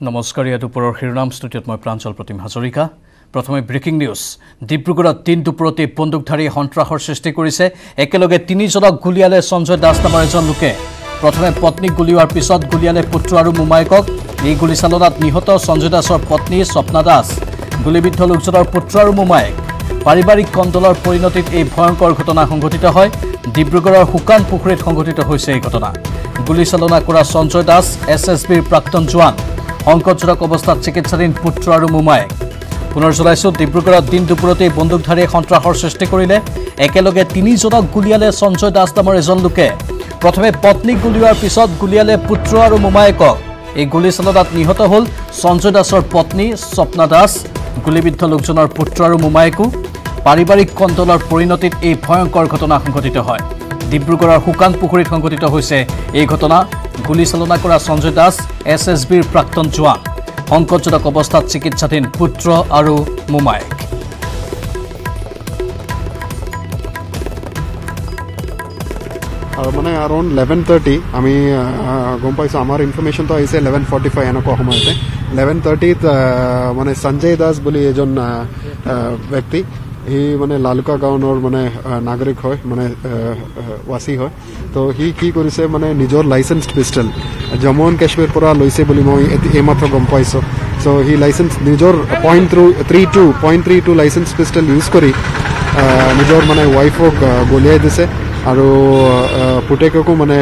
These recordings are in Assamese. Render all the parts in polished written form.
নমস্কাৰ ইয়াত ওপৰৰ শিৰোনাম ষ্টুডিঅ'ত মই প্ৰাঞ্জল প্ৰতিম হাজৰিকা প্ৰথমে ব্ৰেকিং নিউজ ডিব্ৰুগড়ত দিন দুপৰতে বন্দুকধাৰী সন্ত্ৰাসৰ সৃষ্টি কৰিছে একেলগে তিনিজনক গুলিয়ালে সঞ্জয় দাস নামৰ এজন লোকে প্ৰথমে পত্নীক গুলিওৱাৰ পিছত গুলিয়ালে পুত্ৰ আৰু মোমাইকক এই গুলিচালনাত নিহত সঞ্জয় দাসৰ পত্নী স্বপ্না দাস গুলিবিদ্ধ লোকজনৰ পুত্ৰ আৰু মোমাইক পাৰিবাৰিক কন্দলৰ পৰিণতিত এই ভয়ংকৰ ঘটনা সংঘটিত হয় ডিব্ৰুগড়ৰ শুকান পুখুৰীত সংঘটিত হৈছে এই ঘটনা গুলিচালনা কৰা সঞ্জয় দাস এছএছবিৰ প্ৰাক্তন জোৱান সংকটজনক অৱস্থাত চিকিৎসাধীন পুত্ৰ আৰু মোমাইক পুনৰ জনাইছো ডিব্ৰুগড়ত দিন দুপৰতে বন্দুকধাৰী সন্ত্ৰাসৰ সৃষ্টি কৰিলে একেলগে তিনিজনক গুলিয়ালে সঞ্জয় দাস নামৰ এজন লোকে প্ৰথমে পত্নীক গুলিওৱাৰ পিছত গুলিয়ালে পুত্ৰ আৰু মোমাইকক এই গুলিচালনাত নিহত হ'ল সঞ্জয় দাসৰ পত্নী স্বপ্না দাস গুলিবিদ্ধ লোকজনৰ পুত্ৰ আৰু মোমাইকো পাৰিবাৰিক কন্দলৰ পৰিণতিত এই ভয়ংকৰ ঘটনা সংঘটিত হয় ডিব্ৰুগড়ৰ শুকান পুখুৰীত সংঘটিত হৈছে এই ঘটনা গুলিচালনা কৰা সঞ্জয় দাস এছএছবিৰ প্ৰাক্তন জোৱান সংকটজনক অৱস্থাত চিকিৎসাধীন পুত্ৰ আৰু মোমাইক মানে around 11:30 আমি গম পাইছো আমাৰ ইনফৰমেশন তো আহিছে 11:45 এনেকুৱা সময়তে 11:30 মানে সঞ্জয় দাস বুলি এজন ব্যক্তি হি মানে লালুকা গাঁৱৰ মানে নাগৰিক হয় মানে ৱাসী হয় তো হি কি কৰিছে মানে নিজৰ licensed pistol Jammu and Kashmir পৰা লৈছে বুলি মই এইমাত্ৰ গম পাইছো সো হি লাইসেন্স নিজৰ .32 লাইসেন্স পিষ্টল ইউজ কৰি নিজৰ মানে ৱাইফক গলিয়াই দিছে আৰু পুতেককো মানে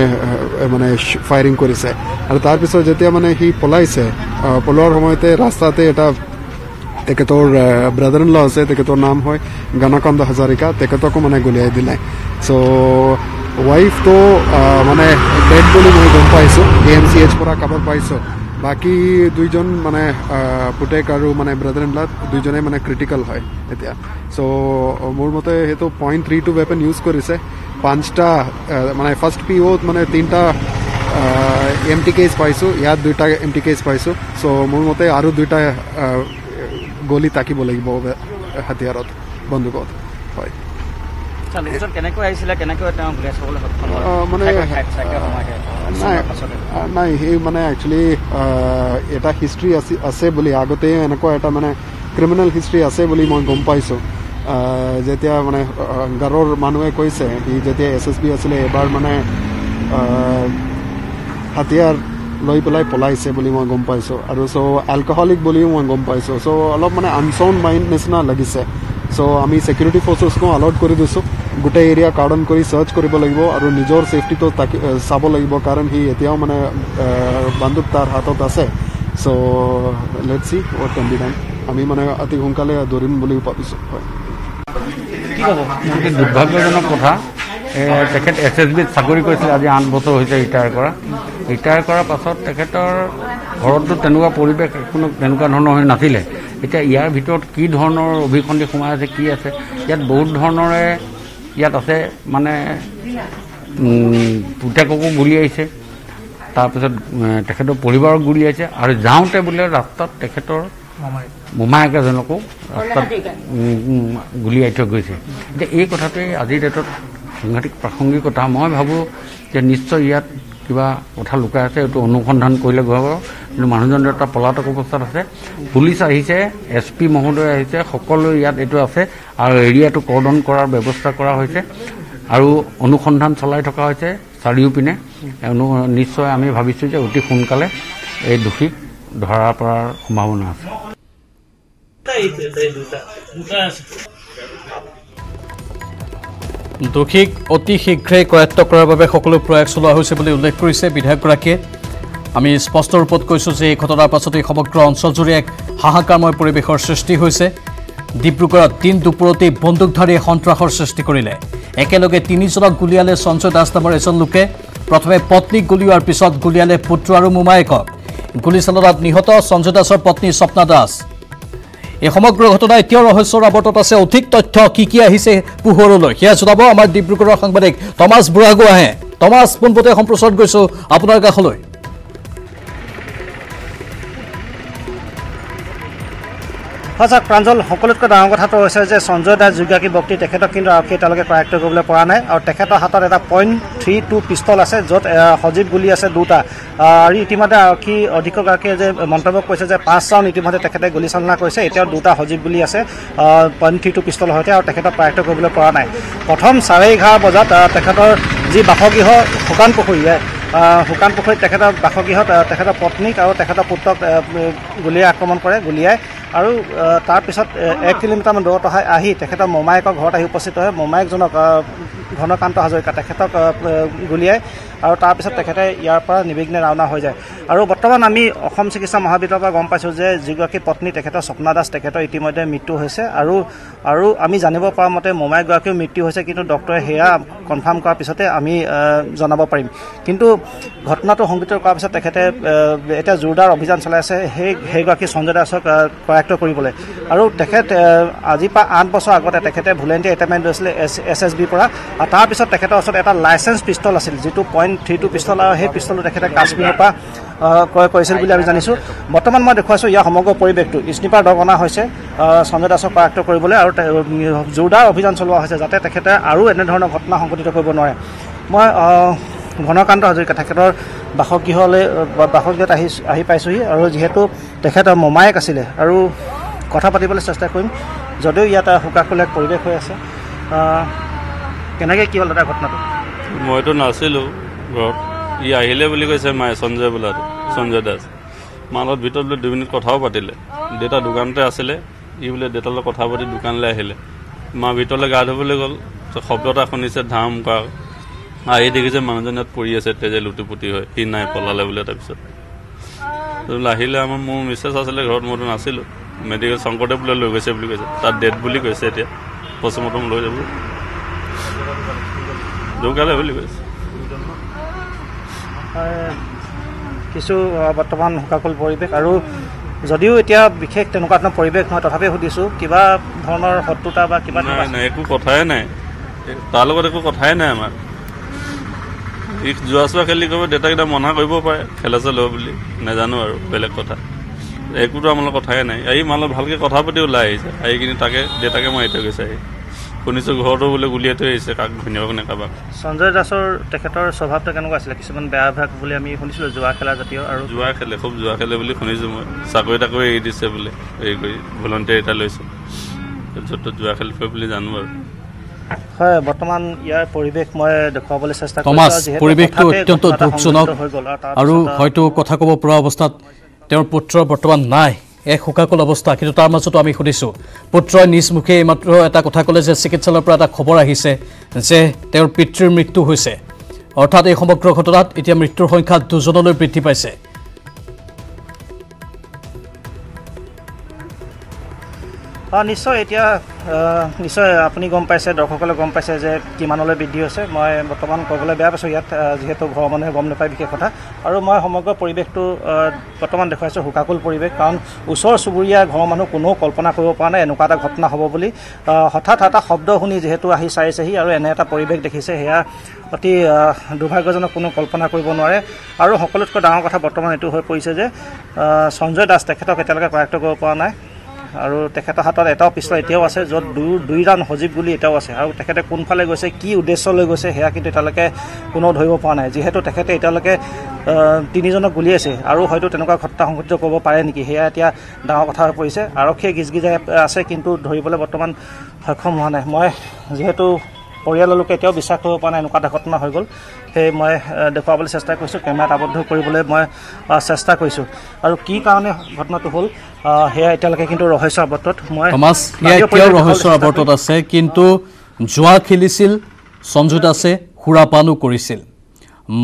ফায়াৰিং কৰিছে আৰু তাৰ পিছত যেতিয়া মানে হি পলাইছে পলোৱাৰ সময়তে ৰাস্তাতে এটা তেখেতৰ ব্ৰাদাৰ ইন ল আছে তেখেতৰ নাম হয় গণকান্ত হাজাৰিকা তেখেতকো মানে গুলিয়াই দিলে সো ৱাইফ তো মানে ডেড বুলি মই গম পাইছোঁ AMCH পৰা খবৰ পাইছোঁ বাকী দুইজন মানে পুতেক আৰু মানে ব্ৰাদাৰ ইন ল দুইজনে মানে ক্ৰিটিকেল হয় এতিয়া সো মোৰ মতে সেইটো .32 ৱেপন ইউজ কৰিছে পাঁচটা মানে ফাৰ্ষ্ট POত মানে তিনিটা এমটি কেছ পাইছোঁ ইয়াত দুটা এমটি কেছ পাইছোঁ সো মোৰ মতে আৰু দুটা গলি তাকিব লাগিব হাতিয়াৰত বন্দুকত হয় নাই সেই মানে একচুৱেলি এটা হিষ্ট্ৰী আছে বুলি আগতে এনেকুৱা এটা মানে ক্ৰিমিনেল হিষ্ট্ৰী আছে বুলি মই গম পাইছোঁ যেতিয়া মানে গাঁৱৰ মানুহে কৈছে সি যেতিয়া SSB আছিলে এবাৰ মানে হাতিয়াৰ লৈ পেলাই পলাইছে বুলি মই গম পাইছোঁ আৰু চ' এলকহলিক বুলিও মই গম পাইছোঁ চ' অলপ মানে আনচাউণ্ড মাইণ্ড নিচিনা লাগিছে চ' আমি ছিকিউৰিটি ফ'ৰ্চেছকো এলাৰ্ট কৰি দিছোঁ গোটেই এৰিয়া কাৰ্ডন কৰি চাৰ্চ কৰিব লাগিব আৰু নিজৰ ছেফটিটো চাব লাগিব কাৰণ সি এতিয়াও মানে বন্দুক তাৰ হাতত আছে so' let's see what can be done আমি মানে অতি সোনকালে ধৰিম বুলি ভাবিছোঁ হয় দুৰ্ভাগ্যজনক কথা তেখেত SSBত চাকৰি কৰিছিলে আজি 8 বছৰ হৈছে ৰিটায়াৰ কৰাৰ পাছত তেখেতৰ ঘৰতো তেনেকুৱা পৰিৱেশ কোনো তেনেকুৱা ধৰণৰ হৈ নাছিলে এতিয়া ইয়াৰ ভিতৰত কি ধৰণৰ অভিসন্ধি সোমাই আছে কি আছে ইয়াত বহুত ধৰণৰে ইয়াত আছে মানে পুতেককো গুলিয়াইছে তাৰপিছত তেখেতৰ পৰিবাৰক গুলিয়াইছে আৰু যাওঁতে বোলে ৰাস্তাত তেখেতৰ মোমায়েক এজনকো ৰাস্তাত গুলিয়াই থৈ গৈছে এতিয়া এই কথাটোৱে আজিৰ ডেটত সাংঘাতিক প্ৰাসংগিকতা মই ভাবোঁ যে নিশ্চয় ইয়াত কিবা কথা লুকাই আছে এইটো অনুসন্ধান কৰিলে গম পাব কিন্তু মানুহজন এটা পলাতক অৱস্থাত আছে পুলিচ আহিছে SP মহোদয় আহিছে সকলো ইয়াত এইটো আছে আৰু এৰিয়াটো কৰ্ডন কৰাৰ ব্যৱস্থা কৰা হৈছে আৰু অনুসন্ধান চলাই থকা হৈছে চাৰিওপিনে নিশ্চয় আমি ভাবিছোঁ যে অতি সোনকালে এই দোষীক ধৰা পৰাৰ সম্ভাৱনা আছে দোষীক অতি শীঘ্ৰে কৰায়ত্ব কৰাৰ বাবে সকলো প্ৰয়াস চলোৱা হৈছে বুলি উল্লেখ কৰিছে বিধায়কগৰাকীয়ে আমি স্পষ্ট ৰূপত কৈছোঁ যে এই ঘটনাৰ পাছতেই সমগ্ৰ অঞ্চলজুৰি এক হাহাকাৰময় পৰিৱেশৰ সৃষ্টি হৈছে ডিব্ৰুগড়ত দিন দুপৰতেই বন্দুকধাৰীয়ে সন্ত্ৰাসৰ সৃষ্টি কৰিলে একেলগে তিনিজনক গুলিয়ালে সঞ্জয় দাস নামৰ এজন লোকে প্ৰথমে পত্নীক গুলিওৱাৰ পিছত গুলিয়ালে পুত্ৰ আৰু মোমায়েকক গুলিচালনাত নিহত সঞ্জয় দাসৰ পত্নী স্বপ্না দাস এই সমগ্ৰ ঘটনা এতিয়াও ৰহস্যৰ আৱৰ্তত আছে অধিক তথ্য কি আহিছে পোহৰলৈ সেয়া জনাব আমাৰ ডিব্ৰুগড়ৰ সাংবাদিক টমাছ বুঢ়াগোহাঁয়ে টমাছ পোনপটীয়া সম্প্ৰচাৰত গৈছোঁ আপোনাৰ কাষলৈ সঁচা প্ৰাঞ্জল সকলোতকৈ ডাঙৰ কথাটো হৈছে যে সঞ্জয় দাস যোগ্যাকী ব্যক্তি তেখেতক কিন্তু আৰক্ষী এতিয়ালৈকে কৰায়ত্ব কৰিবলৈ পৰা নাই আৰু তেখেতৰ হাতত এটা .32 পিষ্টল আছে য'ত সজীৱ গুলি আছে 2টা আৰু ইতিমধ্যে আৰক্ষী অধীক্ষকগৰাকীয়ে যে মন্তব্য কৰিছে যে 5 ৰাউণ্ড ইতিমধ্যে তেখেতে গুলী চালনা কৰিছে এতিয়াও 2টা সজীৱ গুলি আছে .32 পিষ্টলৰ সৈতে আৰু তেখেতক কৰায়ত্ব কৰিবলৈ পৰা নাই প্ৰথম 11:30 বজাত তেখেতৰ যি বাসগৃহ শুকান পুখুৰীত তেখেতৰ বাসগৃহত তেখেতৰ পত্নীক আৰু তেখেতৰ পুত্ৰক গুলীয়াই আক্ৰমণ কৰে গুলীয়াই আৰু তাৰপিছত 1 কিলোমিটাৰমান দূৰত আহি তেখেতৰ মোমায়েকৰ ঘৰত আহি উপস্থিত হয় মোমায়েকজনক ঘনকান্ত হাজৰিকা তেখেতক গুলীয়াই আৰু তাৰপিছত তেখেতে ইয়াৰ পৰা নিৰ্বিঘ্নে ৰাওনা হৈ যায় আৰু বৰ্তমান আমি অসম চিকিৎসা মহাবিদ্যালয়ৰ পৰা গম পাইছোঁ যে যিগৰাকী পত্নী তেখেতৰ স্বপ্না দাস তেখেতৰ ইতিমধ্যে মৃত্যু হৈছে আৰু আমি জানিব পৰা মতে মোমায়েকগৰাকীও মৃত্যু হৈছে কিন্তু ডক্টৰে সেয়া কনফাৰ্ম কৰাৰ পিছতে আমি জনাব পাৰিম কিন্তু ঘটনাটো সংঘটিত কৰাৰ পিছত তেখেতে এতিয়া জোৰদাৰ অভিযান চলাই আছে সেইগৰাকী সঞ্জয় দাসক কৰায়ত্ব কৰিবলৈ আৰু তেখেত আজিৰ পৰা 8 বছৰ আগতে তেখেতে ভলেণ্টিয়াৰ এটেইনমেণ্ট লৈছিলে SSBৰ পৰা আৰু তাৰপিছত তেখেতৰ ওচৰত এটা লাইচেঞ্চ পিষ্টল আছিল যিটো .32 পিষ্টল আৰু সেই পিষ্টলটো তেখেতে কাশ্মীৰৰ পৰা ক্ৰয় কৰিছিল বুলি আমি জানিছোঁ বৰ্তমান মই দেখুৱাইছোঁ ইয়াৰ সমগ্ৰ পৰিৱেশটো স্নিপাৰ দল অনা হৈছে সঞ্জয় দাসক কৰায়ত্ব কৰিবলৈ আৰু জোৰদাৰ অভিযান চলোৱা হৈছে যাতে তেখেতে আৰু এনেধৰণৰ ঘটনা সংঘটিত কৰিব নোৱাৰে মই ঘনকান্ত হাজৰিকা তেখেতৰ বাসগৃহত আহি পাইছোঁহি আৰু যিহেতু তেখেতৰ মোমায়েক আছিলে আৰু কথা পাতিবলৈ চেষ্টা কৰিম যদিও ইয়াত হুকাখুলীয়া পৰিৱেশ হৈ আছে কেনেকৈ কি হ'ল দাদা ঘটনাটো মইতো নাছিলোঁ ঘৰত ই আহিলে বুলি কৈছে মায়ে সঞ্জয় দাস মাৰ লগত ভিতৰত বোলে 2 মিনিট কথাও পাতিলে দেউতা দোকানতে আছিলে ই বোলে দেউতাৰ লগত কথা পাতি দোকানলৈ আহিলে মা ভিতৰলৈ গা ধুবলৈ গ'ল শব্দ এটা শুনিছে ধাম কৰা আহি দেখিছে মানুহজন ইয়াত পৰি আছে তেজে লুটিপুটি হয় সি নাই পলালে বোলে তাৰপিছত আহিলে মোৰ মিছেছ আছিলে ঘৰত মইতো নাছিলোঁ মেডিকেল শংকৰদেৱ বোলে লৈ গৈছে বুলি কৈছে তাত ডেড বুলি কৈছে এতিয়া পষ্টমৰ্টম লৈ যাব ঢুকালে বুলি কৈছে কিছু বৰ্তমান হুকাকুল পৰিৱেশ আৰু যদিও এতিয়া বিশেষ তেনেকুৱা ধৰণৰ পৰিৱেশ নহয় তথাপি সুধিছোঁ কিবা ধৰণৰ শত্ৰুতা বা কিবা নাই একো কথাই নাই তাৰ লগত একো কথাই নাই আমাৰ যোৱা খেলি কৰিব দেউতাকেইটা মনা কৰিব পাৰে খেলা চেলা বুলি নাজানো আৰু বেলেগ কথা একোতো আমাৰ কথাই নাই আহি মালত ভালকৈ কথা পাতি ওলাই আহিছে আহি কিনি দেউতাকে মাৰি থৈ গৈছে আহি শুনিছোঁ ঘৰতো বোলে গুলিয়াই থৈ আহিছে কাক ধুনীয়াকৈ নেকাবাক সঞ্জয় দাসৰ তেখেতৰ স্বভাৱটো কেনেকুৱা আছিলে কিছুমান বেয়া অভ্যাস বুলি আমি শুনিছিলোঁ জুৱা খেলা জাতীয় আৰু খুব জুৱা খেলে বুলি শুনিছোঁ মই চাকৰি তাকৰি এৰি দিছে বোলে হেৰি কৰি ভলণ্টিয়াৰ এটা লৈছোঁ য'ত জুৱা খেলি ফুৰে বুলি জানো আৰু হয় বৰ্তমান ইয়াৰ পৰিৱেশ মই দেখুৱাবলৈ চেষ্টা কৰিছোঁ পৰিৱেশটো অত্যন্ত দুখজনক আৰু হয়তো কথা ক'ব পৰা অৱস্থাত তেওঁৰ পুত্ৰ বৰ্তমান নাই এক হুকাকুল অৱস্থা কিন্তু তাৰ মাজতো আমি সুধিছোঁ পুত্ৰই নিজ মুখে এইমাত্ৰ এটা কথা ক'লে যে চিকিৎসালয়ৰ পৰা এটা খবৰ আহিছে যে তেওঁৰ পিতৃৰ মৃত্যু হৈছে অৰ্থাৎ এই সমগ্ৰ ঘটনাত এতিয়া মৃত্যুৰ সংখ্যা 2জনলৈ বৃদ্ধি পাইছে নিশ্চয় এতিয়া নিশ্চয় আপুনি গম পাইছে দৰ্শকসকলে গম পাইছে যে কিমানলৈ বৃদ্ধি হৈছে মই বৰ্তমান ক'বলৈ বেয়া পাইছোঁ ইয়াত যিহেতু ঘৰৰ মানুহে গম নাপায় বিশেষ কথা আৰু মই সমগ্ৰ পৰিৱেশটো বৰ্তমান দেখুৱাইছোঁ হুকাকুল পৰিৱেশ কাৰণ ওচৰ চুবুৰীয়া ঘৰৰ মানুহ কোনেও কল্পনা কৰিব পৰা নাই এনেকুৱা এটা ঘটনা হ'ব বুলি হঠাৎ এটা শব্দ শুনি যিহেতু আহি চাইছেহি আৰু এনে এটা পৰিৱেশ দেখিছে সেয়া অতি দুৰ্ভাগ্যজনক কোনো কল্পনা কৰিব নোৱাৰে আৰু সকলোতকৈ ডাঙৰ কথা বৰ্তমান এইটো হৈ পৰিছে যে সঞ্জয় দাস তেখেতক এতিয়ালৈকে কৰায়ত্ব কৰিব পৰা নাই আৰু তেখেতৰ হাতত এটাও পিষ্টল এতিয়াও আছে য'ত 2 ৰাউণ্ড সজীৱ গুলি এতিয়াও আছে আৰু তেখেতে কোনফালে গৈছে কি উদ্দেশ্য লৈ গৈছে সেয়া কিন্তু এতিয়ালৈকে কোনো ধৰিব পৰা নাই যিহেতু তেখেতে এতিয়ালৈকে 3জনক গুলিয়াইছে আৰু হয়তো তেনেকুৱা ঘটনা সংঘটিত কৰিব পাৰে নেকি সেয়া এতিয়া ডাঙৰ কথা হৈ পৰিছে আৰক্ষীয়ে গিজগিজাই আছে কিন্তু ধৰিবলৈ বৰ্তমান সক্ষম হোৱা নাই মই যিহেতু পৰিয়ালৰ লোকে এতিয়াও বিশ্বাস কৰিব পৰা নাই এনেকুৱা এটা ঘটনা হৈ গ'ল সেই মই দেখুৱাবলৈ চেষ্টা কৰিছোঁ কেমেৰাত আবদ্ধ কৰিবলৈ মই চেষ্টা কৰিছোঁ আৰু কি কাৰণে ঘটনাটো হ'ল সেয়া এতিয়ালৈকে কিন্তু ৰহস্য আৱৰ্তত মই ৰহস্য আৱৰ্তত আছে কিন্তু জুৱা খেলিছিল সঞ্জয় দাসে সুৰাপানো কৰিছিল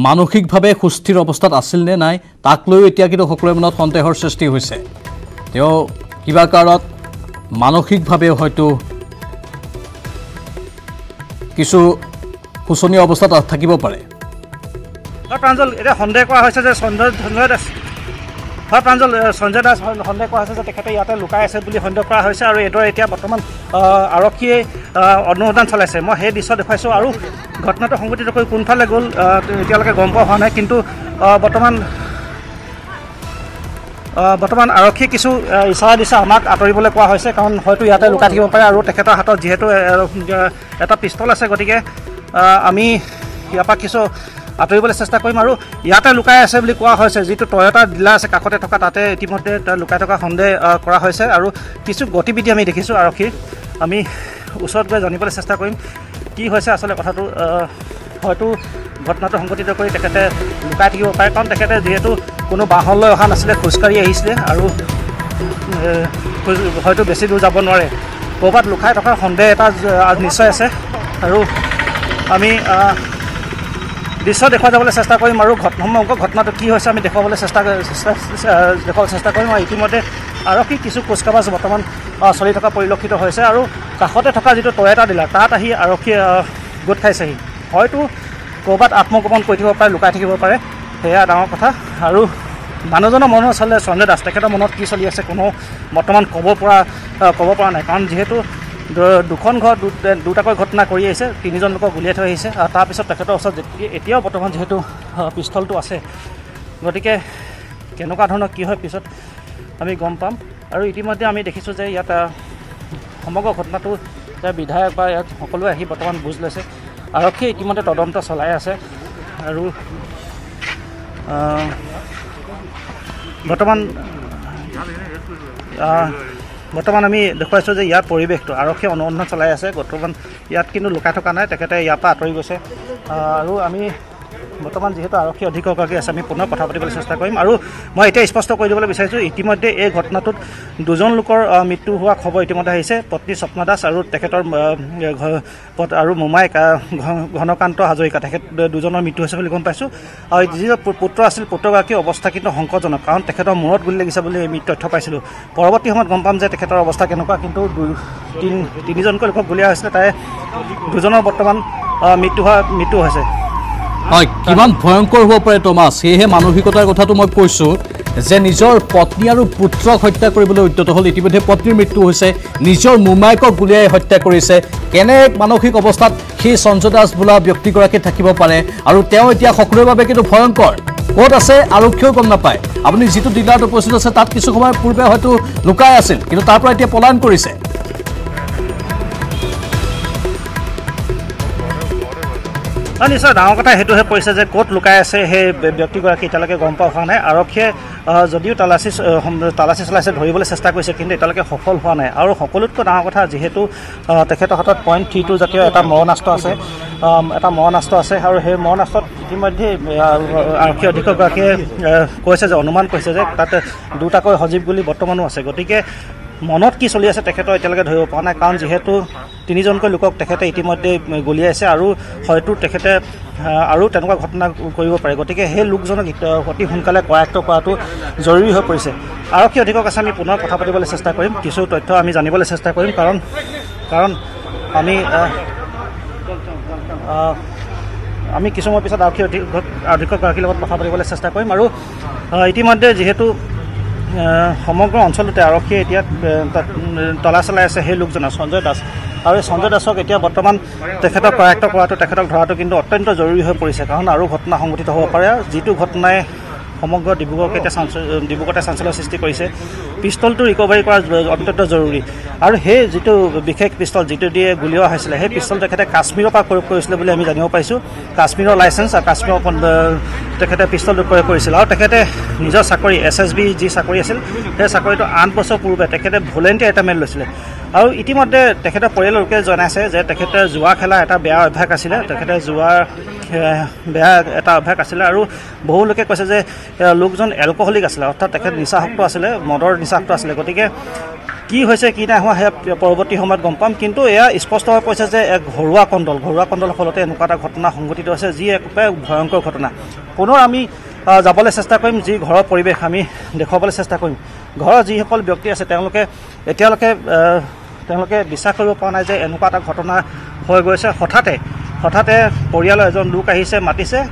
মানসিকভাৱে সুস্থিৰ অৱস্থাত আছিল নে নাই তাক লৈ এতিয়া কিন্তু সকলোৰে মনত সন্দেহৰ সৃষ্টি হৈছে তেওঁ কিবা কাৰণত মানসিকভাৱে হয়তো কিছু শোচনীয় অৱস্থাত থাকিব পাৰে প্ৰাঞ্জল এতিয়া সন্দেহ কৰা হৈছে যে সঞ্জয় দাস প্ৰাঞ্জল সঞ্জয় দাস সন্দেহ কৰা হৈছে যে তেখেতে ইয়াতে লুকাই আছে বুলি সন্দেহ কৰা হৈছে আৰু এইদৰে এতিয়া বৰ্তমান আৰক্ষীয়ে অনুসন্ধান চলাইছে মই সেই দৃশ্য দেখুৱাইছোঁ আৰু ঘটনাটো সংঘটিত কৰি কোনফালে গ'ল এতিয়ালৈকে গম পোৱা হোৱা নাই কিন্তু বৰ্তমান বৰ্তমান আৰক্ষী কিছু ইচাৰা দিছে আমাক আঁতৰিবলৈ কোৱা হৈছে কাৰণ হয়তো ইয়াতে লুকাই থাকিব পাৰে আৰু তেখেতৰ হাতত যিহেতু এটা পিষ্টল আছে গতিকে আমি ইয়াৰ পৰা কিছু আঁতৰিবলৈ চেষ্টা কৰিম আৰু ইয়াতে লুকাই আছে বুলি কোৱা হৈছে যিটো টয়টা ডিলাৰ আছে কাষতে থকা তাতে ইতিমধ্যে লুকাই থকা সন্দেহ কৰা হৈছে আৰু কিছু গতিবিধি আমি দেখিছোঁ আৰক্ষীৰ আমি ওচৰত গৈ জানিবলৈ চেষ্টা কৰিম কি হৈছে আচলতে কথাটো হয়তো ঘটনাটো সংঘটিত কৰি তেখেতে লুকাই থাকিব পাৰে কাৰণ তেখেতে যিহেতু কোনো বাহনলৈ অহা নাছিলে খোজকাঢ়ি আহিছিলে আৰু হয়তো বেছি দূৰ যাব নোৱাৰে ক'ৰবাত লুকাই থকাৰ সন্দেহ এটা নিশ্চয় আছে আৰু আমি দৃশ্য দেখুৱাই যাবলৈ চেষ্টা কৰিম আৰু সমগ্ৰ ঘটনাটো কি হৈছে আমি দেখুৱাবলৈ চেষ্টা কৰিম আৰু ইতিমধ্যে আৰক্ষী কিছু কুচকাৱাজ বৰ্তমান চলি থকা পৰিলক্ষিত হৈছে আৰু কাষতে থকা যিটো টয়টা ডিলাৰ তাত আহি আৰক্ষীয়ে গোট খাইছেহি হয়তো ক'ৰবাত আত্মগোপন কৰি থাকিব পাৰে লুকাই থাকিব পাৰে সেয়া ডাঙৰ কথা আৰু মানুহজনৰ মনত আচলতে সঞ্জয় দাস তেখেতৰ মনত কি চলি আছে কোনো বৰ্তমান ক'ব পৰা নাই কাৰণ যিহেতু দুখন ঘৰ দুটাকৈ ঘটনা কৰি আহিছে তিনিজন লোকক গুলিয়াই থৈ আহিছে আৰু তাৰপিছত তেখেতৰ ওচৰত এতিয়াও বৰ্তমান যিহেতু পিষ্টলটো আছে গতিকে কেনেকুৱা ধৰণৰ কি হয় পিছত আমি গম পাম আৰু ইতিমধ্যে আমি দেখিছোঁ যে ইয়াত সমগ্ৰ ঘটনাটো বিধায়ক বা ইয়াত সকলোৱে আহি বৰ্তমান বুজ লৈছে আৰক্ষীয়ে ইতিমধ্যে তদন্ত চলাই আছে আৰু বৰ্তমান আমি দেখুৱাইছোঁ যে ইয়াৰ পৰিৱেশটো আৰক্ষীয়ে অনুসন্ধান চলাই আছে বৰ্তমান ইয়াত কিন্তু লুকাই থকা নাই তেখেতে ইয়াৰ পৰা আঁতৰি গৈছে আৰু আমি বৰ্তমান যিহেতু আৰক্ষী অধীক্ষকগৰাকী আছে আমি পুনৰ কথা পাতিবলৈ চেষ্টা কৰিম আৰু মই এতিয়া স্পষ্ট কৰি দিবলৈ বিচাৰিছোঁ ইতিমধ্যে এই ঘটনাটোত দুজন লোকৰ মৃত্যু হোৱা খবৰ ইতিমধ্যে আহিছে পত্নী স্বপ্না দাস আৰু তেখেতৰ আৰু মোমাইক ঘনকান্ত হাজৰিকা তেখেত দুজনৰ মৃত্যু হৈছে বুলি গম পাইছোঁ আৰু যিজন পুত্ৰ আছিল পুত্ৰগৰাকীৰ অৱস্থা কিন্তু সংকটজনক কাৰণ তেখেতৰ মূৰত গুলি লাগিছে বুলি আমি তথ্য পাইছিলোঁ পৰৱৰ্তী সময়ত গম পাম যে তেখেতৰ অৱস্থা কেনেকুৱা কিন্তু তিনিজনকৈ লোকক গুলীয়া হৈছিলে তাৰে দুজনৰ বৰ্তমান মৃত্যু হৈছে হয় কিমান ভয়ংকৰ হ'ব পাৰে টমাছ সেয়েহে মানসিকতাৰ কথাটো মই কৈছোঁ যে নিজৰ পত্নী আৰু পুত্ৰক হত্যা কৰিবলৈ উদ্যত হ'ল ইতিমধ্যে পত্নীৰ মৃত্যু হৈছে নিজৰ মোমাইকক গুলীয়াই হত্যা কৰিছে কেনে মানসিক অৱস্থাত সেই সঞ্জয় দাস বোলা ব্যক্তিগৰাকী থাকিব পাৰে আৰু তেওঁ এতিয়া সকলোৰে বাবে কিন্তু ভয়ংকৰ ক'ত আছে আৰক্ষীয়েও গম নাপায় আপুনি যিটো ডিলাৰত উপস্থিত আছে তাত কিছু সময় পূৰ্বে হয়তো লুকাই আছিল কিন্তু তাৰ পৰা এতিয়া পলায়ন কৰিছে নিশ্চয় ডাঙৰ কথা সেইটোহে পৰিছে যে ক'ত লুকাই আছে সেই ব্যক্তিগৰাকী এতিয়ালৈকে গম পোৱা হোৱা নাই আৰক্ষীয়ে যদিও তালাচী চলাইছে ধৰিবলৈ চেষ্টা কৰিছে কিন্তু এতিয়ালৈকে সফল হোৱা নাই আৰু সকলোতকৈ ডাঙৰ কথা যিহেতু তেখেতৰ হাতত .32 জাতীয় এটা মৰণাস্ত্ৰ আছে আৰু সেই মৰণাস্ত্ৰত ইতিমধ্যে আৰক্ষী অধীক্ষকগৰাকীয়ে কৈছে যে অনুমান কৰিছে যে তাত দুটাকৈ সজীৱ গুলি বৰ্তমানো আছে গতিকে মনত কি চলি আছে তেখেতৰ এতিয়ালৈকে ধৰিব পৰা নাই কাৰণ যিহেতু তিনিজনকৈ লোকক তেখেতে ইতিমধ্যে গুলিয়াইছে আৰু হয়তো তেখেতে আৰু তেনেকুৱা ঘটনা কৰিব পাৰে গতিকে সেই লোকজনক অতি সোনকালে কৰায়ত্ব কৰাটো জৰুৰী হৈ পৰিছে আৰক্ষী অধীক্ষক আছে আমি পুনৰ কথা পাতিবলৈ চেষ্টা কৰিম কিছু তথ্য আমি জানিবলৈ চেষ্টা কৰিম কাৰণ আমি কিছু সময় পিছত আৰক্ষী অধীক্ষকগৰাকীৰ লগত কথা পাতিবলৈ চেষ্টা কৰিম আৰু ইতিমধ্যে যিহেতু সমগ্ৰ অঞ্চলতে আৰক্ষীয়ে এতিয়া তলা চলাই আছে সেই লোকজনৰ সঞ্জয় দাস আৰু এই সঞ্জয় দাসক এতিয়া বৰ্তমান তেখেতক কৰায়ত্ব কৰাটো তেখেতক ধৰাটো কিন্তু অত্যন্ত জৰুৰী হৈ পৰিছে কাৰণ আৰু ঘটনা সংঘটিত হ'ব পাৰে যিটো ঘটনাই সমগ্ৰ ডিব্ৰুগড়তে চাঞ্চল্যৰ সৃষ্টি কৰিছে পিষ্টলটো ৰিকভাৰী কৰা অত্যন্ত জৰুৰী আৰু সেই যিটো বিশেষ পিষ্টল যিটো দিয়ে গুলীয়া হৈছিলে সেই পিষ্টল তেখেতে কাশ্মীৰৰ পৰা প্ৰয়োগ কৰিছিলে বুলি আমি জানিব পাৰিছোঁ কাশ্মীৰৰ লাইচেঞ্চ আৰু কাশ্মীৰৰ তেখেতে পিষ্টলটো প্ৰয়োগ কৰিছিল আৰু তেখেতে নিজৰ চাকৰি SSB যি চাকৰি আছিল সেই চাকৰিটো 8 বছৰ পূৰ্বে তেখেতে ভলেণ্টিয়াৰ ৰিটায়াৰমেণ্ট লৈছিলে আৰু ইতিমধ্যে তেখেতৰ পৰিয়ালৰ লোকে জনাইছে যে তেখেতে জুৱা খেলা এটা বেয়া অভ্যাস আছিলে তেখেতে জুৱাৰ বেয়া এটা অভ্যাস আছিলে আৰু বহু লোকে কৈছে যে লোকজন এলকহলিক আছিলে অৰ্থাৎ তেখেত নিচাসক্ত আছিলে মদৰ নিচাসক্ত আছিলে গতিকে কি হৈছে কি নাই হোৱা সেয়া পৰৱৰ্তী সময়ত গম পাম কিন্তু এয়া স্পষ্ট হৈ পৰিছে যে এক ঘৰুৱা কণ্ডলৰ ফলতে এনেকুৱা এটা ঘটনা সংঘটিত হৈছে যি একেবাৰে ভয়ংকৰ ঘটনা পুনৰ আমি যাবলৈ চেষ্টা কৰিম যি ঘৰৰ পৰিৱেশ আমি দেখুৱাবলৈ চেষ্টা কৰিম ঘৰৰ যিসকল ব্যক্তি আছে তেওঁলোকে বিশ্বাস কৰিব পৰা নাই যে এনেকুৱা এটা ঘটনা হৈ গৈছে হঠাতে পৰিয়ালৰ এজন লোক আহিছে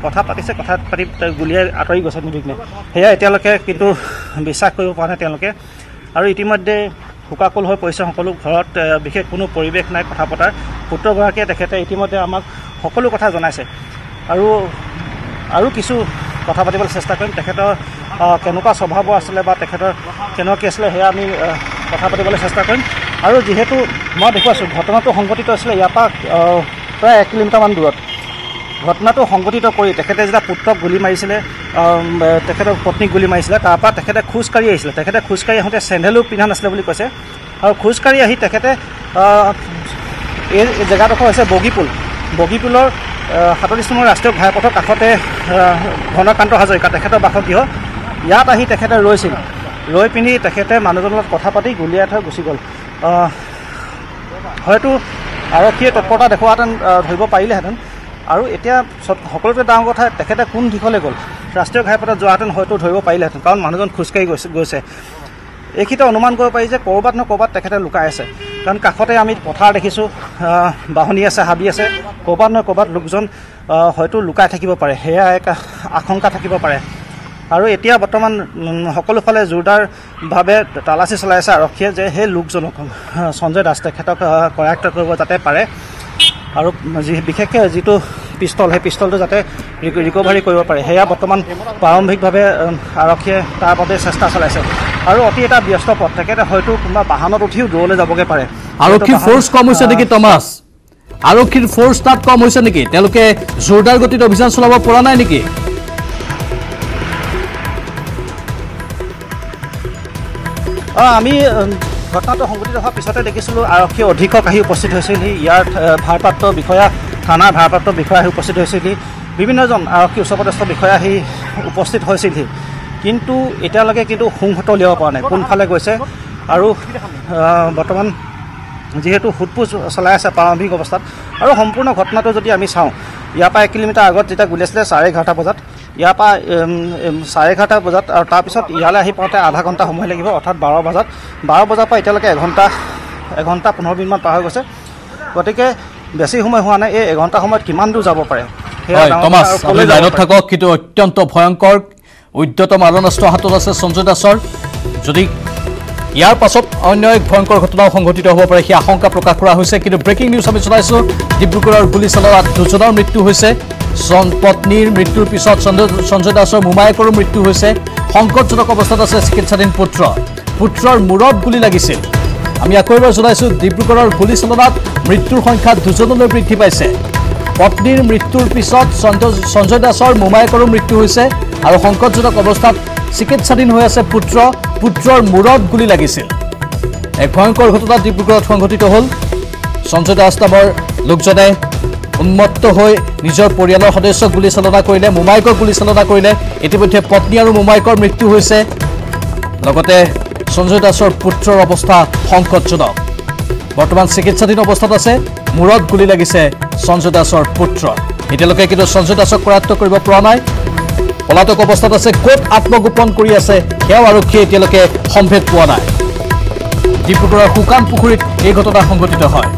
কথা পাতিছে কথা পাতি গুলিয়াই আঁতৰি গৈছে নিৰ্বিঘ্নে সেয়া এতিয়ালৈকে কিন্তু বিশ্বাস কৰিব পৰা নাই তেওঁলোকে আৰু ইতিমধ্যে শোকাকুল হৈ পৰিছে সকলো ঘৰত বিশেষ কোনো পৰিৱেশ নাই কথা পতাৰ পুত্ৰগৰাকীয়ে তেখেতে ইতিমধ্যে আমাক সকলো কথা জনাইছে আৰু কিছু কথা পাতিবলৈ চেষ্টা কৰিম তেখেতৰ কেনেকুৱা স্বভাৱৰ আছিলে বা তেখেতৰ কেনেকুৱা কি আছিলে সেয়া আমি কথা পাতিবলৈ চেষ্টা কৰিম। আৰু যিহেতু মই দেখুৱাইছোঁ ঘটনাটো সংঘটিত হৈছিলে ইয়াৰ পৰা প্ৰায় 1 কিলোমিটাৰমান দূৰত। ঘটনাটো সংঘটিত কৰি তেখেতে যেতিয়া পুত্ৰক গুলি মাৰিছিলে, তেখেতৰ পত্নীক গুলি মাৰিছিলে, তাৰপৰা তেখেতে খোজকাঢ়ি আহিছিলে। তেখেতে খোজকাঢ়ি আহোঁতে চেণ্ডেলো পিন্ধা নাছিলে বুলি কৈছে। আৰু খোজকাঢ়ি আহি তেখেতে এই জেগাডোখৰ হৈছে বগীপুলৰ 37 নম্বৰ ৰাষ্ট্ৰীয় ঘাইপথৰ কাষতে ঘনকান্ত হাজৰিকা তেখেতৰ বাসগৃহ। ইয়াত আহি তেখেতে ৰৈছিল। ৰৈ পিনি তেখেতে মানুহজনৰ লগত কথা পাতি গুলিয়াই থৈ গুচি গ'ল। হয়তো আৰক্ষীয়ে তৎপৰতা দেখুৱাহেঁতেন ধৰিব পাৰিলেহেঁতেন। আৰু এতিয়া সকলোতকৈ ডাঙৰ কথা তেখেতে কোন দিশলৈ গ'ল। ৰাষ্ট্ৰীয় ঘাইপথত যোৱাহেঁতেন হয়তো ধৰিব পাৰিলেহেঁতেন, কাৰণ মানুহজন খোজকাঢ়ি গৈছে। এইখিনিতে অনুমান কৰিব পাৰি যে ক'ৰবাত নহয় ক'ৰবাত তেখেতে লুকাই আছে, কাৰণ কাষতে আমি পথাৰ দেখিছোঁ, বাহনি আছে, হাবি আছে। ক'ৰবাত নহয় ক'ৰবাত লোকজন হয়তো লুকাই থাকিব পাৰে, সেয়া এক আশংকা থাকিব পাৰে। আৰু এতিয়া বৰ্তমান সকলোফালে জোৰদাৰভাৱে তালাচী চলাই আছে আৰক্ষীয়ে যে সেই লোকজনক সঞ্জয় দাস তেখেতক কৰায়ত্ব কৰিব যাতে পাৰে। আৰু বিশেষকৈ যিটো পিষ্টল, সেই পিষ্টলটো যাতে ৰিকভাৰী কৰিব পাৰে, সেয়া বৰ্তমান প্ৰাৰম্ভিকভাৱে আৰক্ষীয়ে তাৰ বাবে চেষ্টা চলাইছে। আৰু অতি এটা ব্যস্ত পথ, তেখেতে হয়তো কোনোবা বাহনত উঠিও দূৰলৈ যাবগৈ পাৰে। আৰক্ষীৰ ফ'ৰ্চ কম হৈছে নেকি টমাছ? আৰক্ষীৰ ফ'ৰ্চ তাত কম হৈছে নেকি? তেওঁলোকে জোৰদাৰ গতিত অভিযান চলাব পৰা নাই নেকি? আমি ঘটনাটো সংঘটিত হোৱাৰ পিছতে দেখিছিলোঁ আৰক্ষী অধীক্ষক আহি উপস্থিত হৈছিলহি, ইয়াৰ ভাৰপ্ৰাপ্ত বিষয়া, থানাৰ ভাৰপ্ৰাপ্ত বিষয়া আহি উপস্থিত হৈছিলহি, বিভিন্নজন আৰক্ষী উচ্চপদস্থ বিষয়া আহি উপস্থিত হৈছিলহি। কিন্তু এতিয়ালৈকে সংহত উলিয়াব পৰা নাই কোনফালে গৈছে। আৰু বৰ্তমান যিহেতু সোধপোছ চলাই আছে প্ৰাৰম্ভিক অৱস্থাত। আৰু সম্পূৰ্ণ ঘটনাটো যদি আমি চাওঁ, ইয়াৰ পৰা 1 কিলোমিটাৰ আগত যেতিয়া গুলি আছিলে 11:30 বজাত, ইয়াৰ পৰা 11:30 বজাত, আৰু তাৰপিছত ইয়ালৈ আহি পাওঁতে আধা ঘণ্টা সময় লাগিব, অৰ্থাৎ 12 বজাত। 12 বজাৰ পৰা এতিয়ালৈকে 1 ঘণ্টা 15 মিনিটমান পাৰ হৈ গৈছে। গতিকে বেছি সময় হোৱা নাই। এই 1 ঘণ্টা সময়ত কিমান দূৰ যাব পাৰে লাইনত থাকক। কিন্তু অত্যন্ত ভয়ংকৰ উদ্যত মাৰণাস্ত্ৰ হাতত আছে সঞ্জয় দাসৰ। যদি ইয়াৰ পাছত অন্য এক ভয়ংকৰ ঘটনাও সংঘটিত হ'ব পাৰে সেই আশংকা প্ৰকাশ কৰা হৈছে। কিন্তু ব্ৰেকিং নিউজ আমি জনাইছোঁ, ডিব্ৰুগড়ৰ গুলীচালনাত 2জনৰ মৃত্যু হৈছে। পত্নীৰ মৃত্যুৰ পিছত সঞ্জয় দাসৰ মোমায়েকৰো মৃত্যু হৈছে। সংকটজনক অৱস্থাত আছে চিকিৎসাধীন পুত্ৰৰ মূৰত গুলী লাগিছিল। আমি আকৌ এবাৰ জনাইছোঁ, ডিব্ৰুগড়ৰ গুলীচালনাত মৃত্যুৰ সংখ্যা 2জনলৈ বৃদ্ধি পাইছে। পত্নীৰ মৃত্যুৰ পিছত সঞ্জয় দাসৰ মোমায়েকৰো মৃত্যু হৈছে আৰু সংকটজনক অৱস্থাত চিকিৎসাধীন হৈ আছে পুত্ৰৰ মূৰত গুলী লাগিছিল। এক ভয়ংকৰ ঘটনা ডিব্ৰুগড়ত সংঘটিত হ'ল। সঞ্জয় দাস নামৰ লোকজনে উন্মত্ত হৈ নিজৰ পৰিয়ালৰ সদস্যক গুলীচালনা কৰিলে, মোমায়েকক গুলীচালনা কৰিলে। ইতিমধ্যে পত্নী আৰু মোমায়েকৰ মৃত্যু হৈছে। লগতে সঞ্জয় দাসৰ পুত্ৰৰ অৱস্থা সংকটজনক। বৰ্তমান চিকিৎসাধীন অৱস্থাত আছে। মূৰত গুলী লাগিছে সঞ্জয় দাসৰ পুত্ৰ। এতিয়ালৈকে কিন্তু সঞ্জয় দাসক কৰায়ত্ব কৰিব পৰা নাই। পলাতক অৱস্থাত আছে। ক'ত আত্মগোপন কৰি আছে সেয়াও আৰক্ষীয়ে এতিয়ালৈকে সম্ভেদ পোৱা নাই। ডিব্ৰুগড়ৰ শুকান পুখুৰীত এই ঘটনা সংঘটিত হয়।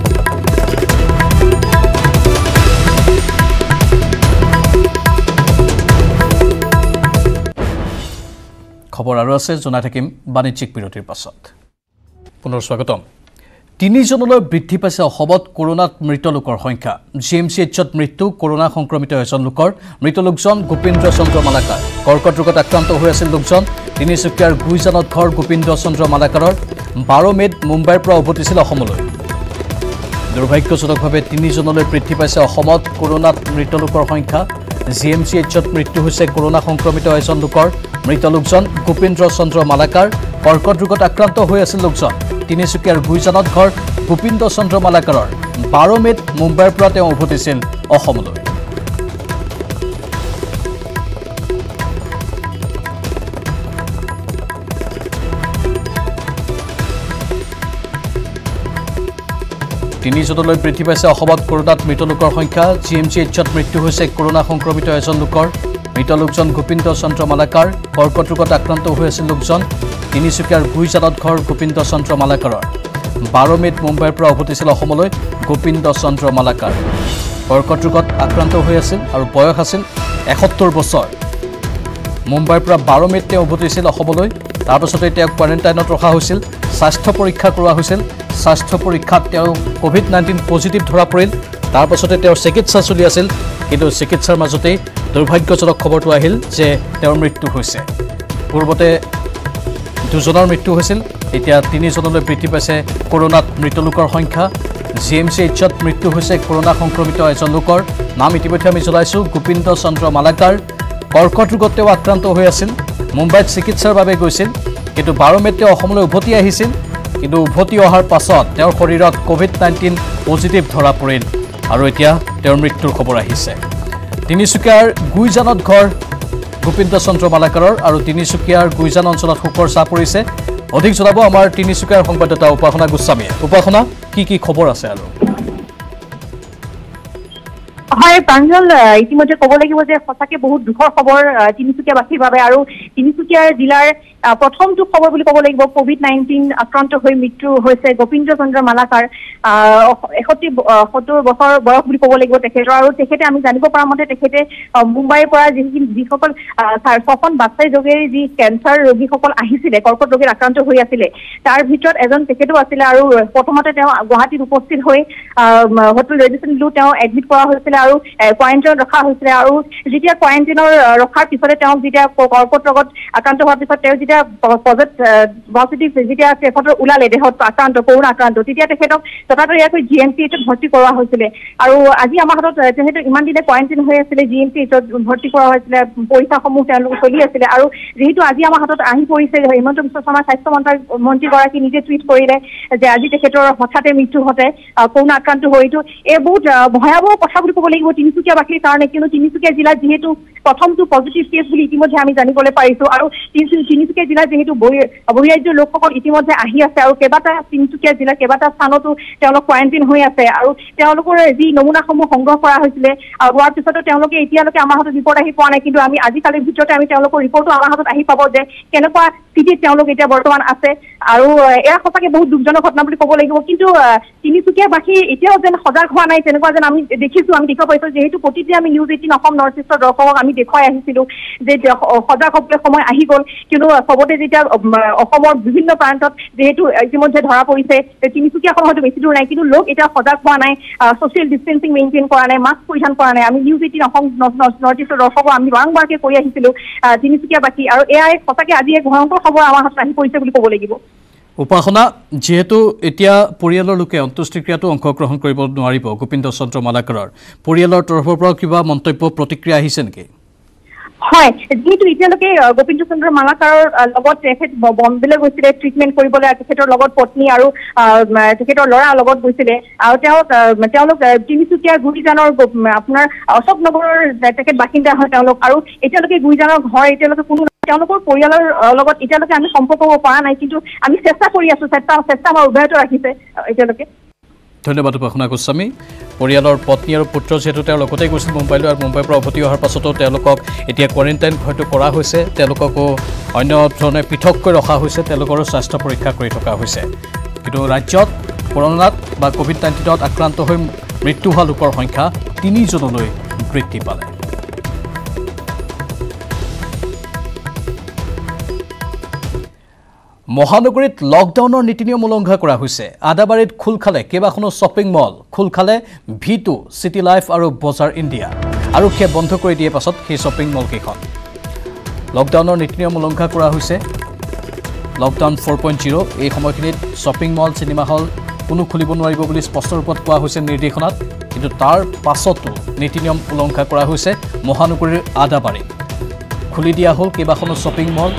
খবৰ আৰু আছে, জনাই থাকিম বাণিজ্যিক বিৰতিৰ পাছত। পুনৰ স্বাগতম। 3জনলৈ বৃদ্ধি পাইছে অসমত কৰোণাত মৃত লোকৰ সংখ্যা। GMCHত মৃত্যু কৰোণা সংক্ৰমিত এজন লোকৰ। মৃত লোকজন গোপীন্দ্ৰ চন্দ্ৰ মালাকাৰ। কৰ্কট ৰোগত আক্ৰান্ত হৈ আছিল লোকজন। তিনিচুকীয়াৰ গুইজানত ঘৰ গোপীন্দ্ৰ চন্দ্ৰ মালাকাৰৰ। 12 মে'ত মুম্বাইৰ পৰা উভতিছিল অসমলৈ। দুৰ্ভাগ্যজনকভাৱে 3জনলৈ বৃদ্ধি পাইছে অসমত কৰোণাত মৃত লোকৰ সংখ্যা। GMCHত মৃত্যু হৈছে কৰোণা সংক্ৰমিত এজন লোকৰ। মৃত লোকজন গোপীন্দ্ৰ চন্দ্ৰ মালাকাৰ। কৰ্কট ৰোগত আক্ৰান্ত হৈ আছিল লোকজন। তিনিচুকীয়াৰ গুইজানত ঘৰ গোপীন্দ্ৰ চন্দ্ৰ মালাকাৰৰ। 12 মে'ত মুম্বাইৰ পৰা তেওঁ উভতিছিল অসমলৈ। তিনিজনলৈ বৃদ্ধি পাইছে অসমত কৰোণাত মৃত লোকৰ সংখ্যা। GMCHত মৃত্যু হৈছে কৰোণা সংক্ৰমিত এজন লোকৰ। মৃত লোকজন গোপীন্দ্ৰ চন্দ্ৰ মালাকাৰ। কৰ্কট ৰোগত আক্ৰান্ত হৈ আছিল লোকজন। তিনিচুকীয়াৰ গুইজানত ঘৰ গোপীন্দ্ৰ চন্দ্ৰ মালাকাৰৰ। 12 মে'ত মুম্বাইৰ পৰা উভতিছিল অসমলৈ গোপীন্দ্ৰ চন্দ্ৰ মালাকাৰ। কৰ্কট ৰোগত আক্ৰান্ত হৈ আছিল আৰু বয়স আছিল 71 বছৰ। মুম্বাইৰ পৰা 12 মে'ত তেওঁ উভতিছিল অসমলৈ। তাৰপাছতে তেওঁক কোৱাৰেণ্টাইনত ৰখা হৈছিল। স্বাস্থ্য পৰীক্ষা কৰোৱা হৈছিল। স্বাস্থ্য পৰীক্ষাত তেওঁ COVID-19 পজিটিভ ধৰা পৰিল। তাৰপাছতে তেওঁৰ চিকিৎসা চলি আছিল। কিন্তু চিকিৎসাৰ মাজতেই দুৰ্ভাগ্যজনক খবৰটো আহিল যে তেওঁৰ মৃত্যু হৈছে। পূৰ্বতে 2জনৰ মৃত্যু হৈছিল এতিয়া 3জনলৈ বৃদ্ধি পাইছে কৰোনাত মৃত লোকৰ সংখ্যা GMCHত মৃত্যু হৈছে কৰোনা সংক্ৰমিত এজন লোকৰ নাম ইতিমধ্যে আমি জনাইছো গোপিন্দ চন্দ্ৰ মালাকাৰ কৰ্কট ৰোগত তেওঁ আক্ৰান্ত হৈ আছিল মুম্বাইত চিকিৎসাৰ বাবে গৈছিল কিন্তু 12 মেত তেওঁ অসমলৈ উভতি আহিছিল কিন্তু উভতি অহাৰ পাছত তেওঁৰ শৰীৰত কোভিড-19 পজিটিভ ধৰা পৰিল আৰু এতিয়া তেওঁৰ মৃত্যুৰ খবৰ আহিছে তিনিচুকীয়াৰ গুইজানত ঘৰ গোপিন্দ চন্দ্ৰ মালাকাৰৰ আৰু তিনিচুকীয়াৰ গুইজান অঞ্চলত শোকৰ ছাঁ পৰিছে অধিক জনাব আমাৰ তিনিচুকীয়াৰ সংবাদদাতা উপাসনা গোস্বামীয়ে উপাসনা কি খবৰ আছে আৰু হয় প্ৰাঞ্জল ইতিমধ্যে ক'ব লাগিব যে সঁচাকে বহুত দুখৰ খবৰ তিনিচুকীয়াবাসীৰ বাবে আৰু তিনিচুকীয়া জিলাৰ প্ৰথমটো খবৰ বুলি ক'ব লাগিব কোভিড-19 আক্ৰান্ত হৈ মৃত্যু হৈছে গোপিন্দ চন্দ্ৰ মালাকাৰ 70 বছৰ বয়স বুলি ক'ব লাগিব তেখেতৰ আৰু তেখেতে আমি জানিব পৰা মতে তেখেতে মুম্বাইৰ পৰা যিসকল 6খন বাছাই যোগেৰে যি কেঞ্চাৰ ৰোগীসকল আহিছিলে কৰ্কট ৰোগীৰ আক্ৰান্ত হৈ আছিলে তাৰ ভিতৰত এজন তেখেতো আছিলে আৰু প্ৰথমতে তেওঁ গুৱাহাটীত উপস্থিত হৈ হোটেল ৰেডিচন ব্লু তেওঁ এডমিট কৰা হৈছিলে আৰু কোৱাৰেণ্টাইনত ৰখা হৈছিলে আৰু যেতিয়া কোৱাৰেণ্টাইনৰ ৰখাৰ পিছতে তেওঁ যেতিয়া কৰ্কট ৰোগত আক্ৰান্ত হোৱাৰ পিছত তেওঁ যেতিয়া পজিটিভ যেতিয়া তেখেতৰ ওলালে দেহত আক্ৰান্ত কৰোনা আক্ৰান্ত তেতিয়া তেখেতক ততাতৈয়াকৈ GMCHত ভৰ্তি কৰোৱা হৈছিলে আৰু আজি আমাৰ হাতত তেখেতে ইমান দিনে কোৱাৰেণ্টাইন হৈ আছিলে GMCHত ভৰ্তি কৰা হৈছিলে পৰীক্ষাসমূহ তেওঁলোক চলি আছিলে আৰু যিহেতু আজি আমাৰ হাতত আহি পৰিছে হিমন্ত বিশ্ব শৰ্মা স্বাস্থ্য মন্ত্ৰীগৰাকী নিজে টুইট কৰিলে যে আজি তেখেতৰ হঠাতে মৃত্যু ঘটে কৰোনা আক্ৰান্ত হৈতো এই বহুত ভয়াৱহ কথা বুলি ক'ব লাগিব তিনিচুকীয়াবাসীৰ কাৰণে কিয়নো তিনিচুকীয়া জিলাত যিহেতু প্ৰথমটো পজিটিভ কেছ বুলি ইতিমধ্যে আমি জানিবলৈ পাৰিছো আৰু তিনিচুকীয়া জিলাত যিহেতু বহিৰাজ্যৰ লোকসকল ইতিমধ্যে আহি আছে আৰু তিনিচুকীয়া জিলাৰ কেইবাটা স্থানতো তেওঁলোক কোৱাৰেণ্টাইন হৈ আছে আৰু তেওঁলোকৰ যি নমুনাসমূহ সংগ্ৰহ কৰা হৈছিলে হোৱাৰ পিছতো তেওঁলোকে এতিয়ালৈকে আমাৰ হাতত ৰিপৰ্ট আহি পোৱা নাই কিন্তু আমি আজিকালিৰ ভিতৰতে আমি তেওঁলোকৰ ৰিপৰ্টটো আমাৰ হাতত আহি পাব যে কেনেকুৱা স্থিতিত তেওঁলোক এতিয়া বৰ্তমান আছে আৰু এয়া সঁচাকে বহুত দুখজনক ঘটনা বুলি ক'ব লাগিব কিন্তু তিনিচুকীয়াবাসী এতিয়াও যেন সজাগ হোৱা নাই তেনেকুৱা যেন আমি দেখিব পাইছো যিহেতু প্ৰতিদিনে আমি নিউজ 18 অসম নৰ্থ ইষ্টৰ দৰ্শকক আমি দেখুৱাই আহিছিলো যে সজাগ হ'বলৈ সময় আহি গ'ল কিন্তু সবতে যেতিয়া অসমৰ বিভিন্ন প্ৰান্তত যিহেতু ইতিমধ্যে ধৰা পৰিছে তিনিচুকীয়াখন হয়তো বেছি দূৰ নাই কিন্তু লোক এতিয়া সজাগ হোৱা নাই ছ'চিয়েল ডিষ্টেন্সিং মেইনটেইন কৰা নাই মাস্ক পৰিধান কৰা নাই আমি নিউজ 18 অসম নৰ্থ ইষ্টৰ দৰ্শকক আমি বাৰংবাৰকে কৈ আহিছিলো তিনিচুকীয়াবাসী আৰু এয়াই সঁচাকে আজি এক ভয়ংকৰ খবৰ আমাৰ হাতত আহি পৰিছে বুলি ক'ব লাগিব উপাসনা যেহেতু এতিয়া পৰিয়ালৰ লোকে অন্ত্যেষ্টিক্ৰিয়াটো অংশগ্ৰহণ কৰিব নোৱাৰিব গোপিন্দ চন্দ্ৰ মালাকাৰৰ পৰিয়ালৰ তৰফৰ পৰা কিবা মন্তব্য প্ৰতিক্ৰিয়া আহিছে নেকি হয় যেহেতু এতিয়ালৈকে গোপিন্দ চন্দ্ৰ মালাকাৰৰ লগত তেখেত বম্বেলৈ গৈছিলে ট্ৰিটমেণ্ট কৰিবলৈ তেখেতৰ লগত পত্নী আৰু তেখেতৰ ল'ৰা লগত গৈছিলে আৰু তেওঁলোক তিনিচুকীয়া গুইজানৰ আপোনাৰ অশোক নগৰৰ তেখেত বাসিন্দা হয় তেওঁলোক আৰু এতিয়ালৈকে গুইজানৰ ঘৰ এতিয়ালৈকে কোনো তেওঁলোকৰ পৰিয়ালৰ লগত এতিয়ালৈকে আমি সম্পৰ্ক হ'ব পৰা নাই কিন্তু আমি চেষ্টা কৰি আছো চেষ্টা আমাৰ অব্যাহত ৰাখিছে এতিয়ালৈকে ধন্যবাদ উপাসনা গোস্বামী পৰিয়ালৰ পত্নী আৰু পুত্ৰ যেহেতু তেওঁ লগতে গৈছিল মুম্বাইলৈ আৰু মুম্বাইৰ পৰা উভতি অহাৰ পাছতো তেওঁলোকক এতিয়া কোৱাৰেণ্টাইন হয়তো কৰা হৈছে তেওঁলোককো অন্য ধৰণে পৃথককৈ ৰখা হৈছে তেওঁলোকৰো স্বাস্থ্য পৰীক্ষা কৰি থকা হৈছে কিন্তু ৰাজ্যত কৰোনাত বা কোভিড-19ত আক্ৰান্ত হৈ মৃত্যু হোৱা লোকৰ সংখ্যা 3জনলৈ বৃদ্ধি পালে মহানগৰীত লকডাউনৰ নীতি নিয়ম উলংঘা কৰা হৈছে আদাবাৰীত খোল খালে কেইবাখনো শ্বপিং মল খোল খালে V2 চিটি লাইফ আৰু বজাৰ ইণ্ডিয়া আৰক্ষীয়ে বন্ধ কৰি দিয়ে পাছত সেই শ্বপিং মল কেইখন লকডাউনৰ নীতি নিয়ম উলংঘা কৰা হৈছে লকডাউন 4.0 এই সময়খিনিত শ্বপিং মল চিনেমা হল কোনো খুলিব নোৱাৰিব বুলি স্পষ্ট ৰূপত কোৱা হৈছে নিৰ্দেশনাত কিন্তু তাৰ পাছতো নীতি নিয়ম উলংঘা কৰা হৈছে মহানগৰীৰ আদাবাৰীত খুলি দিয়া হ'ল কেইবাখনো শ্বপিং মল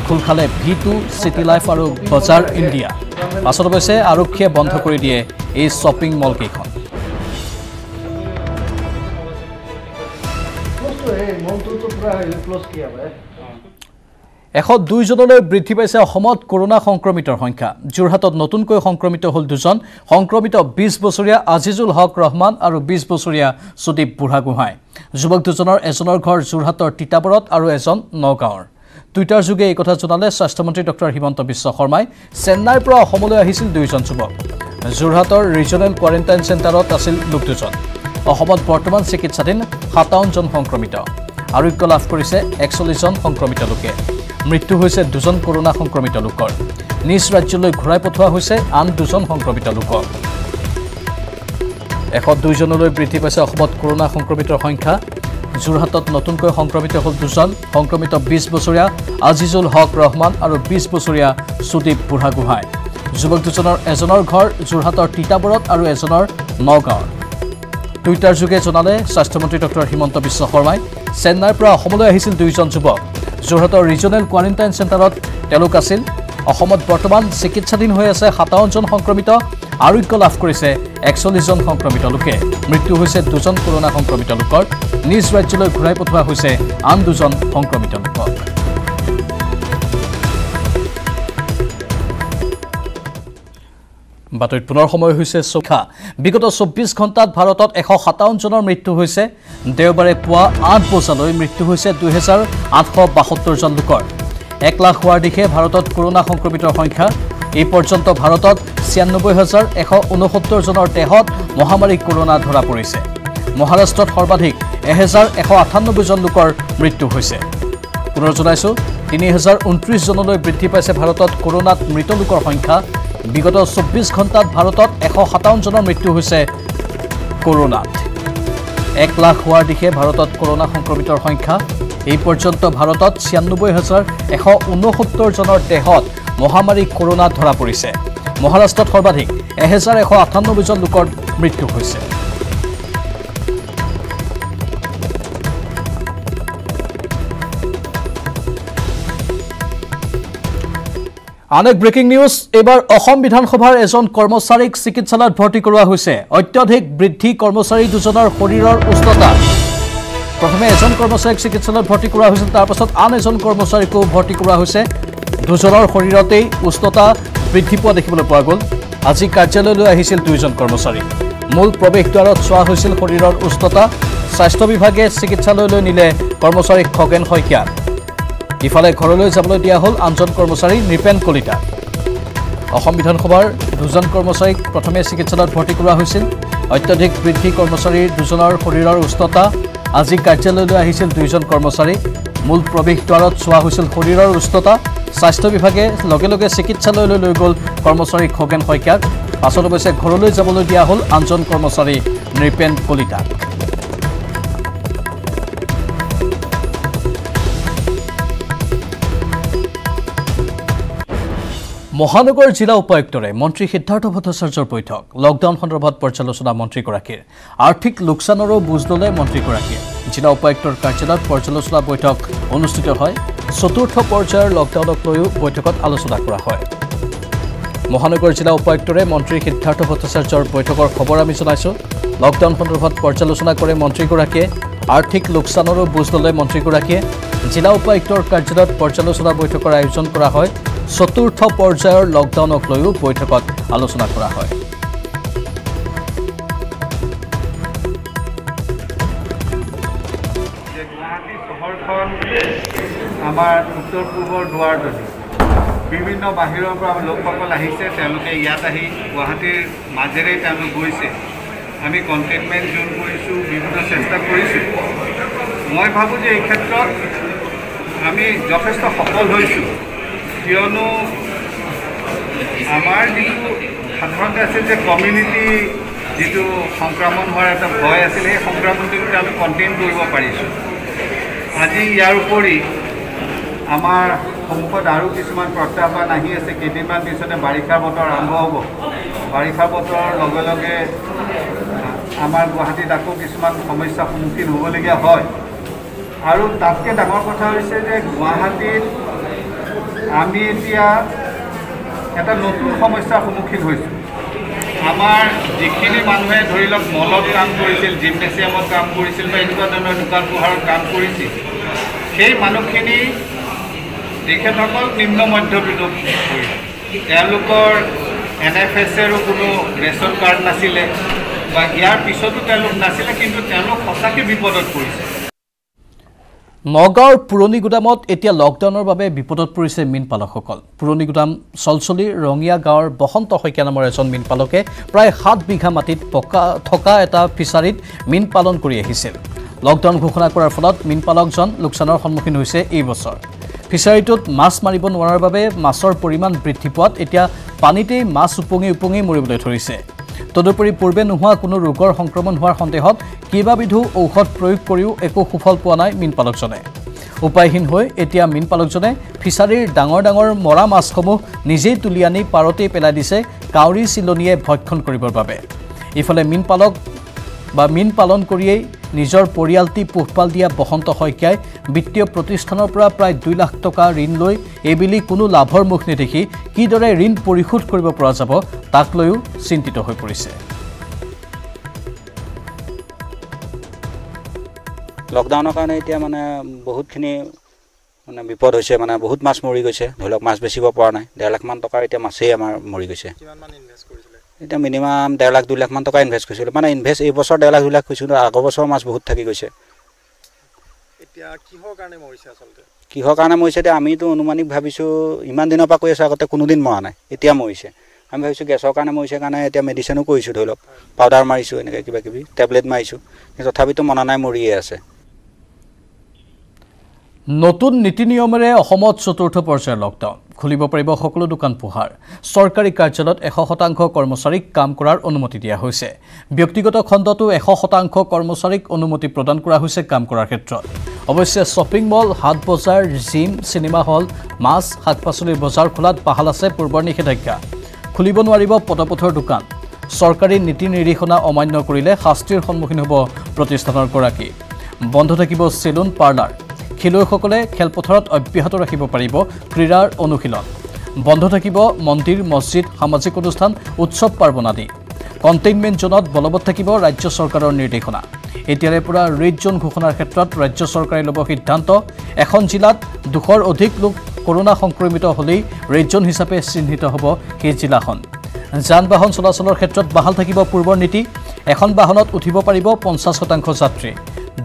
খোল খালে V2 চিটি লাইফ আৰু বজাৰ ইণ্ডিয়া পাছত অৱশ্যে আৰক্ষীয়ে বন্ধ কৰি দিয়ে এই শ্বপিং মল কেইখন 102জনলৈ বৃদ্ধি পাইছে অসমত কৰোনা সংক্ৰমিতৰ সংখ্যা যোৰহাটত নতুনকৈ সংক্ৰমিত হ'ল 2জন সংক্ৰমিত 20 বছৰীয়া আজিজুল হক ৰহমান আৰু 20 বছৰীয়া সুদীপ বুঢ়াগোহাঁই যুৱক দুজনৰ এজনৰ ঘৰ যোৰহাটৰ তিতাবৰত আৰু এজন নগাঁৱৰ টুইটাৰ যোগে এই কথা জনালে স্বাস্থ্যমন্ত্ৰী ডক্টৰ হিমন্ত বিশ্ব শৰ্মাই চেন্নাইৰ পৰা অসমলৈ আহিছিল 2জন যুৱক যোৰহাটৰ ৰিজনেল কোৱাৰেণ্টাইন চেণ্টাৰত আছিল লোক 2জন অসমত বৰ্তমান চিকিৎসাধীন 57জন সংক্ৰমিত আৰোগ্য লাভ কৰিছে 41জন সংক্ৰমিত লোকে মৃত্যু হৈছে 2জন কৰোনা সংক্ৰমিত লোকৰ নিজ ৰাজ্যলৈ ঘূৰাই পঠোৱা হৈছে আন 2জন সংক্ৰমিত লোকক 102জনলৈ বৃদ্ধি পাইছে অসমত কৰোনা সংক্ৰমিতৰ সংখ্যা যোৰহাটত নতুনকৈ সংক্ৰমিত হ'ল 2জন সংক্ৰমিত 20 বছৰীয়া আজিজুল হক ৰহমান আৰু 20 বছৰীয়া সুদীপ বুঢ়াগোহাঁই যুৱক দুজনৰ এজনৰ ঘৰ যোৰহাটৰ তিতাবৰত আৰু এজনৰ নগাঁৱৰ টুইটাৰ যোগে জনালে স্বাস্থ্যমন্ত্ৰী ডক্টৰ হিমন্ত বিশ্ব শৰ্মাই চেন্নাইৰ পৰা অসমলৈ আহিছিল 2জন যুৱক যোৰহাটৰ ৰিজনেল কোৱাৰেণ্টাইন চেণ্টাৰত তেওঁলোক আছিল অসমত বৰ্তমান চিকিৎসাধীন হৈ আছে 57জন সংক্ৰমিত আৰোগ্য লাভ কৰিছে 41জন সংক্ৰমিত লোকে মৃত্যু হৈছে 2জন কৰোনা সংক্ৰমিত লোকৰ নিজ ৰাজ্যলৈ ঘূৰাই পঠোৱা হৈছে আন 2জন সংক্ৰমিত লোকক বাতৰিত পুনৰ সময় হৈছে চখা বিগত 24 ঘণ্টাত ভাৰতত 157 জনৰ মৃত্যু হৈছে দেওবাৰে পুৱা 8 বজালৈ মৃত্যু হৈছে 2872 জন লোকৰ 1 লাখ হোৱাৰ দিশে ভাৰতত কৰোনা সংক্ৰমিতৰ সংখ্যা এই পৰ্যন্ত ভাৰতত 96169 জনৰ দেহত মহামাৰী কৰোনা ধৰা পৰিছে মহাৰাষ্ট্ৰত সৰ্বাধিক 1198 জন লোকৰ মৃত্যু হৈছে পুনৰ জনাইছো 3029 জনলৈ বৃদ্ধি পাইছে ভাৰতত কৰোনাত মৃত লোকৰ সংখ্যা বিগত 24 ঘণ্টাত ভাৰতত 157 জনৰ মৃত্যু হৈছে কৰোনাত 1 লাখ হোৱাৰ দিশে ভাৰতত কৰোনা সংক্ৰমিতৰ সংখ্যা এই পৰ্যন্ত ভাৰতত 96169 জনৰ দেহত মহামাৰী কৰোনা ধৰা পৰিছে মহাৰাষ্ট্ৰত সৰ্বাধিক 1198 জন লোকৰ মৃত্যু হৈছে আনেক ব্ৰেকিং নিউজ এবাৰ অসম বিধানসভাৰ এজন কৰ্মচাৰীক চিকিৎসালয়ত ভৰ্তি কৰোৱা হৈছে অত্যাধিক বৃদ্ধি কৰ্মচাৰী দুজনৰ শৰীৰৰ উষ্ণতা প্ৰথমে এজন কৰ্মচাৰীক চিকিৎসালয়ত ভৰ্তি কৰোৱা হৈছিল তাৰ পাছত আন এজন কৰ্মচাৰীকো ভৰ্তি কৰোৱা হৈছে দুজনৰ শৰীৰতেই উষ্ণতা বৃদ্ধি পোৱা দেখিবলৈ পোৱা গ'ল আজি কাৰ্যালয়লৈ আহিছিল 2জন কৰ্মচাৰী মূল প্ৰৱেশদ্বাৰত চোৱা হৈছিল শৰীৰৰ উষ্ণতা স্বাস্থ্য বিভাগে চিকিৎসালয়লৈ নিলে কৰ্মচাৰী খগেন শইকীয়া ইফালে ঘৰলৈ যাবলৈ দিয়া হ'ল আনজন কৰ্মচাৰী নৃপেন কলিতা অসম বিধানসভাৰ 2জন কৰ্মচাৰীক প্ৰথমে চিকিৎসালয়ত ভৰ্তি কৰোৱা হৈছিল অত্যাধিক বৃদ্ধি কৰ্মচাৰীৰ দুজনৰ শৰীৰৰ উষ্ণতা আজি কাৰ্যালয়লৈ আহিছিল 2জন কৰ্মচাৰী মূল প্ৰৱেশদ্বাৰত চোৱা হৈছিল শৰীৰৰ উষ্ণতা স্বাস্থ্য বিভাগে লগে লগে চিকিৎসালয়লৈ লৈ গ'ল কৰ্মচাৰী খগেন শইকীয়াক পাছত অৱশ্যে ঘৰলৈ যাবলৈ দিয়া হ'ল আনজন কৰ্মচাৰী নৃপেন কলিতাক মহানগৰ জিলা উপায়ুক্তৰে মন্ত্ৰী সিদ্ধাৰ্থ ভট্টাচাৰ্যৰ বৈঠক লকডাউন সন্দৰ্ভত পৰ্যালোচনা মন্ত্ৰীগৰাকীৰ আৰ্থিক লোকচানৰো বুজ ল'লে মন্ত্ৰীগৰাকীয়ে জিলা উপায়ুক্তৰ কাৰ্যালয়ত পৰ্যালোচনা বৈঠক অনুষ্ঠিত হয় চতুৰ্থ পৰ্যায়ৰ লকডাউনক লৈও বৈঠকত আলোচনা কৰা হয় মহানগৰ জিলা উপায়ুক্তৰে মন্ত্ৰী সিদ্ধাৰ্থ ভট্টাচাৰ্যৰ বৈঠকৰ খবৰ আমি জনাইছো লকডাউন সন্দৰ্ভত পৰ্যালোচনা কৰে মন্ত্ৰীগৰাকীয়ে আৰ্থিক লোকচানৰো বুজ ল'লে মন্ত্ৰীগৰাকীয়ে জিলা উপায়ুক্তৰ কাৰ্যালয়ত পৰ্যালোচনা বৈঠকৰ আয়োজন কৰা হয় চতুৰ্থ পৰ্যায়ৰ লকডাউনক লৈও বৈঠকত আলোচনা কৰা হয় গুৱাহাটী চহৰখন আমাৰ উত্তৰ পূৰ্বৰ দুৱাৰদলি বিভিন্ন বাহিৰৰ পৰা লোকসকল আহিছে তেওঁলোকে ইয়াত আহি গুৱাহাটীৰ মাজেৰে তেওঁলোক গৈছে আমি কণ্টেইনমেণ্ট জোন কৰিছোঁ বিভিন্ন চেষ্টা কৰিছোঁ মই ভাবোঁ যে এই ক্ষেত্ৰত আমি যথেষ্ট সফল হৈছোঁ কিয়নো আমাৰ যিটো সাধাৰণতে আছিল যে কমিউনিটি যিটো সংক্ৰমণ হোৱাৰ এটা ভয় আছিল সেই সংক্ৰমণটো আমি কণ্টেইন কৰিব পাৰিছোঁ আজি ইয়াৰ উপৰি আমাৰ সন্মুখত আৰু কিছুমান প্ৰত্যাহ্বান আহি আছে কেইদিনমান পিছতে বাৰিষাৰ বতৰ আৰম্ভ হ'ব বাৰিষাৰ বতৰৰ লগে লগে আমাৰ গুৱাহাটীত আকৌ কিছুমান সমস্যাৰ সন্মুখীন হ'বলগীয়া হয় আৰু তাতকৈ ডাঙৰ কথা হৈছে যে গুৱাহাটীত আমি এতিয়া এটা নতুন সমস্যাৰ সন্মুখীন হৈছোঁ আমাৰ যিখিনি মানুহে ধৰি লওক মলত কাম কৰিছিল জিমনেছিয়ামত কাম কৰিছিল বা এনেকুৱা ধৰণৰ দোকান পোহাৰত কাম কৰিছিল সেই মানুহখিনি তেখেতসকল নিম্ন মধ্যবিত্ত তেওঁলোকৰ NFSৰো কোনো ৰেচন কাৰ্ড নাছিলে বা ইয়াৰ পিছতো তেওঁলোক নাছিলে কিন্তু তেওঁলোক সঁচাকৈ বিপদত পৰিছে নগাঁৱৰ পুৰণি গুদামত এতিয়া লকডাউনৰ বাবে বিপদত পৰিছে মীনপালকসকল পুৰণি গুদাম চলচলি ৰঙিয়া গাঁৱৰ বসন্ত শইকীয়া নামৰ এজন মীনপালকে প্ৰায় 7 বিঘা মাটিত থকা এটা ফিচাৰীত মীন পালন কৰি আহিছিল লকডাউন ঘোষণা কৰাৰ ফলত মীনপালকজন লোকচানৰ সন্মুখীন হৈছে এই বছৰ ফিচাৰীটোত মাছ মাৰিব নোৱাৰাৰ বাবে মাছৰ পৰিমাণ বৃদ্ধি পোৱাত এতিয়া পানীতেই মাছ উপঙি মৰিবলৈ ধৰিছে তদুপৰি পূৰ্বে নোহোৱা কোনো ৰোগৰ সংক্ৰমণ হোৱাৰ সন্দেহত কেইবাবিধো ঔষধ প্ৰয়োগ কৰিও একো সুফল পোৱা নাই মীনপালকজনে। উপায়হীন হৈ এতিয়া মীনপালকজনে ফিচাৰীৰ ডাঙৰ ডাঙৰ মৰা মাছসমূহ নিজেই তুলি আনি পাৰতেই পেলাই দিছে কাউৰী চিলনীয়ে ভক্ষণ কৰিবৰ বাবে। ইফালে মীন পালন কৰিয়েই নিজৰ পৰিয়ালটি পোহপাল দিয়া বসন্ত শইকীয়াই বিত্তীয় প্ৰতিষ্ঠানৰ পৰা প্ৰায় 2 লাখ টকা ঋণ লৈ এইবেলি কোনো লাভৰ মুখ নেদেখি কিদৰে ঋণ পৰিশোধ কৰিব পৰা যাব তাক লৈও চিন্তিত হৈ পৰিছে। লকডাউনৰ কাৰণে এতিয়া মানে বহুতখিনি মানে বিপদ হৈছে, মানে বহুত মাছ মৰি গৈছে। ধৰি লওক মাছ বেচিব পৰা নাই, 1.5 লাখ মান টকাৰ এতিয়া মাছেই আমাৰ মৰি গৈছে। এতিয়া মিনিমাম 1.5 লাখ 2 লাখ মান টকা ইনভেষ্ট কৰিছিলোঁ। মানে ইনভেষ্ট এই বছৰ 1.5 লাখ 2 লাখ কৰিছিলোঁ, আগৰ বছৰ মাছ বহুত থাকি গৈছে। এতিয়া কিহৰ কাৰণে মৰিছে আচলতে? কিহৰ কাৰণে মৰিছে এতিয়া আমিতো অনুমানিক ভাবিছোঁ, ইমান দিনৰ পৰা কৈ আছোঁ, আগতে কোনোদিন মৰা নাই, এতিয়া মৰিছে। আমি ভাবিছোঁ গেছৰ কাৰণে মৰিছে কাৰণে এতিয়া মেডিচিনো কৰিছোঁ, ধৰি লওক পাউডাৰ মাৰিছোঁ, এনেকৈ কিবা কিবি টেবলেট মাৰিছোঁ, কিন্তু তথাপিতো মনা নাই, মৰিয়ে আছে। নতুন নীতি নিয়মেৰে অসমত 4ৰ্থ পৰ্যায়ৰ লকডাউন। খুলিব পাৰিব সকলো দোকান পোহাৰ। চৰকাৰী কাৰ্যালয়ত 100% কৰ্মচাৰীক কাম কৰাৰ অনুমতি দিয়া হৈছে। ব্যক্তিগত খণ্ডতো 100% কৰ্মচাৰীক অনুমতি প্ৰদান কৰা হৈছে কাম কৰাৰ ক্ষেত্ৰত। অৱশ্যে শ্বপিং মল, হাট বজাৰ, জিম, চিনেমা হল, মাছ, শাক পাচলিৰ বজাৰ খোলাত বাহাল আছে পূৰ্বৰ নিষেধাজ্ঞা। খুলিব নোৱাৰিব পদপথৰ দোকান। চৰকাৰী নীতি নিৰ্দেশনা অমান্য কৰিলে শাস্তিৰ সন্মুখীন হ'ব প্ৰতিষ্ঠানৰ গৰাকী। বন্ধ থাকিব চেলুন, পাৰ্লাৰ। খেলুৱৈসকলে খেলপথাৰত অব্যাহত ৰাখিব পাৰিব ক্ৰীড়াৰ অনুশীলন। বন্ধ থাকিব মন্দিৰ, মছজিদ, সামাজিক অনুষ্ঠান, উৎসৱ পাৰ্বণ আদি। কণ্টেইনমেণ্ট জোনত বলবৎ থাকিব ৰাজ্য চৰকাৰৰ নিৰ্দেশনা। এতিয়াৰে পৰা ৰেড জোন ঘোষণাৰ ক্ষেত্ৰত ৰাজ্য চৰকাৰে ল'ব সিদ্ধান্ত। এখন জিলাত 200ৰ অধিক লোক কৰোনা সংক্ৰমিত হ'লেই ৰেড জোন হিচাপে চিহ্নিত হ'ব সেই জিলাখন। যান বাহন চলাচলৰ ক্ষেত্ৰত বাহাল থাকিব পূৰ্বৰ নীতি। এখন বাহনত উঠিব পাৰিব 50% যাত্ৰী।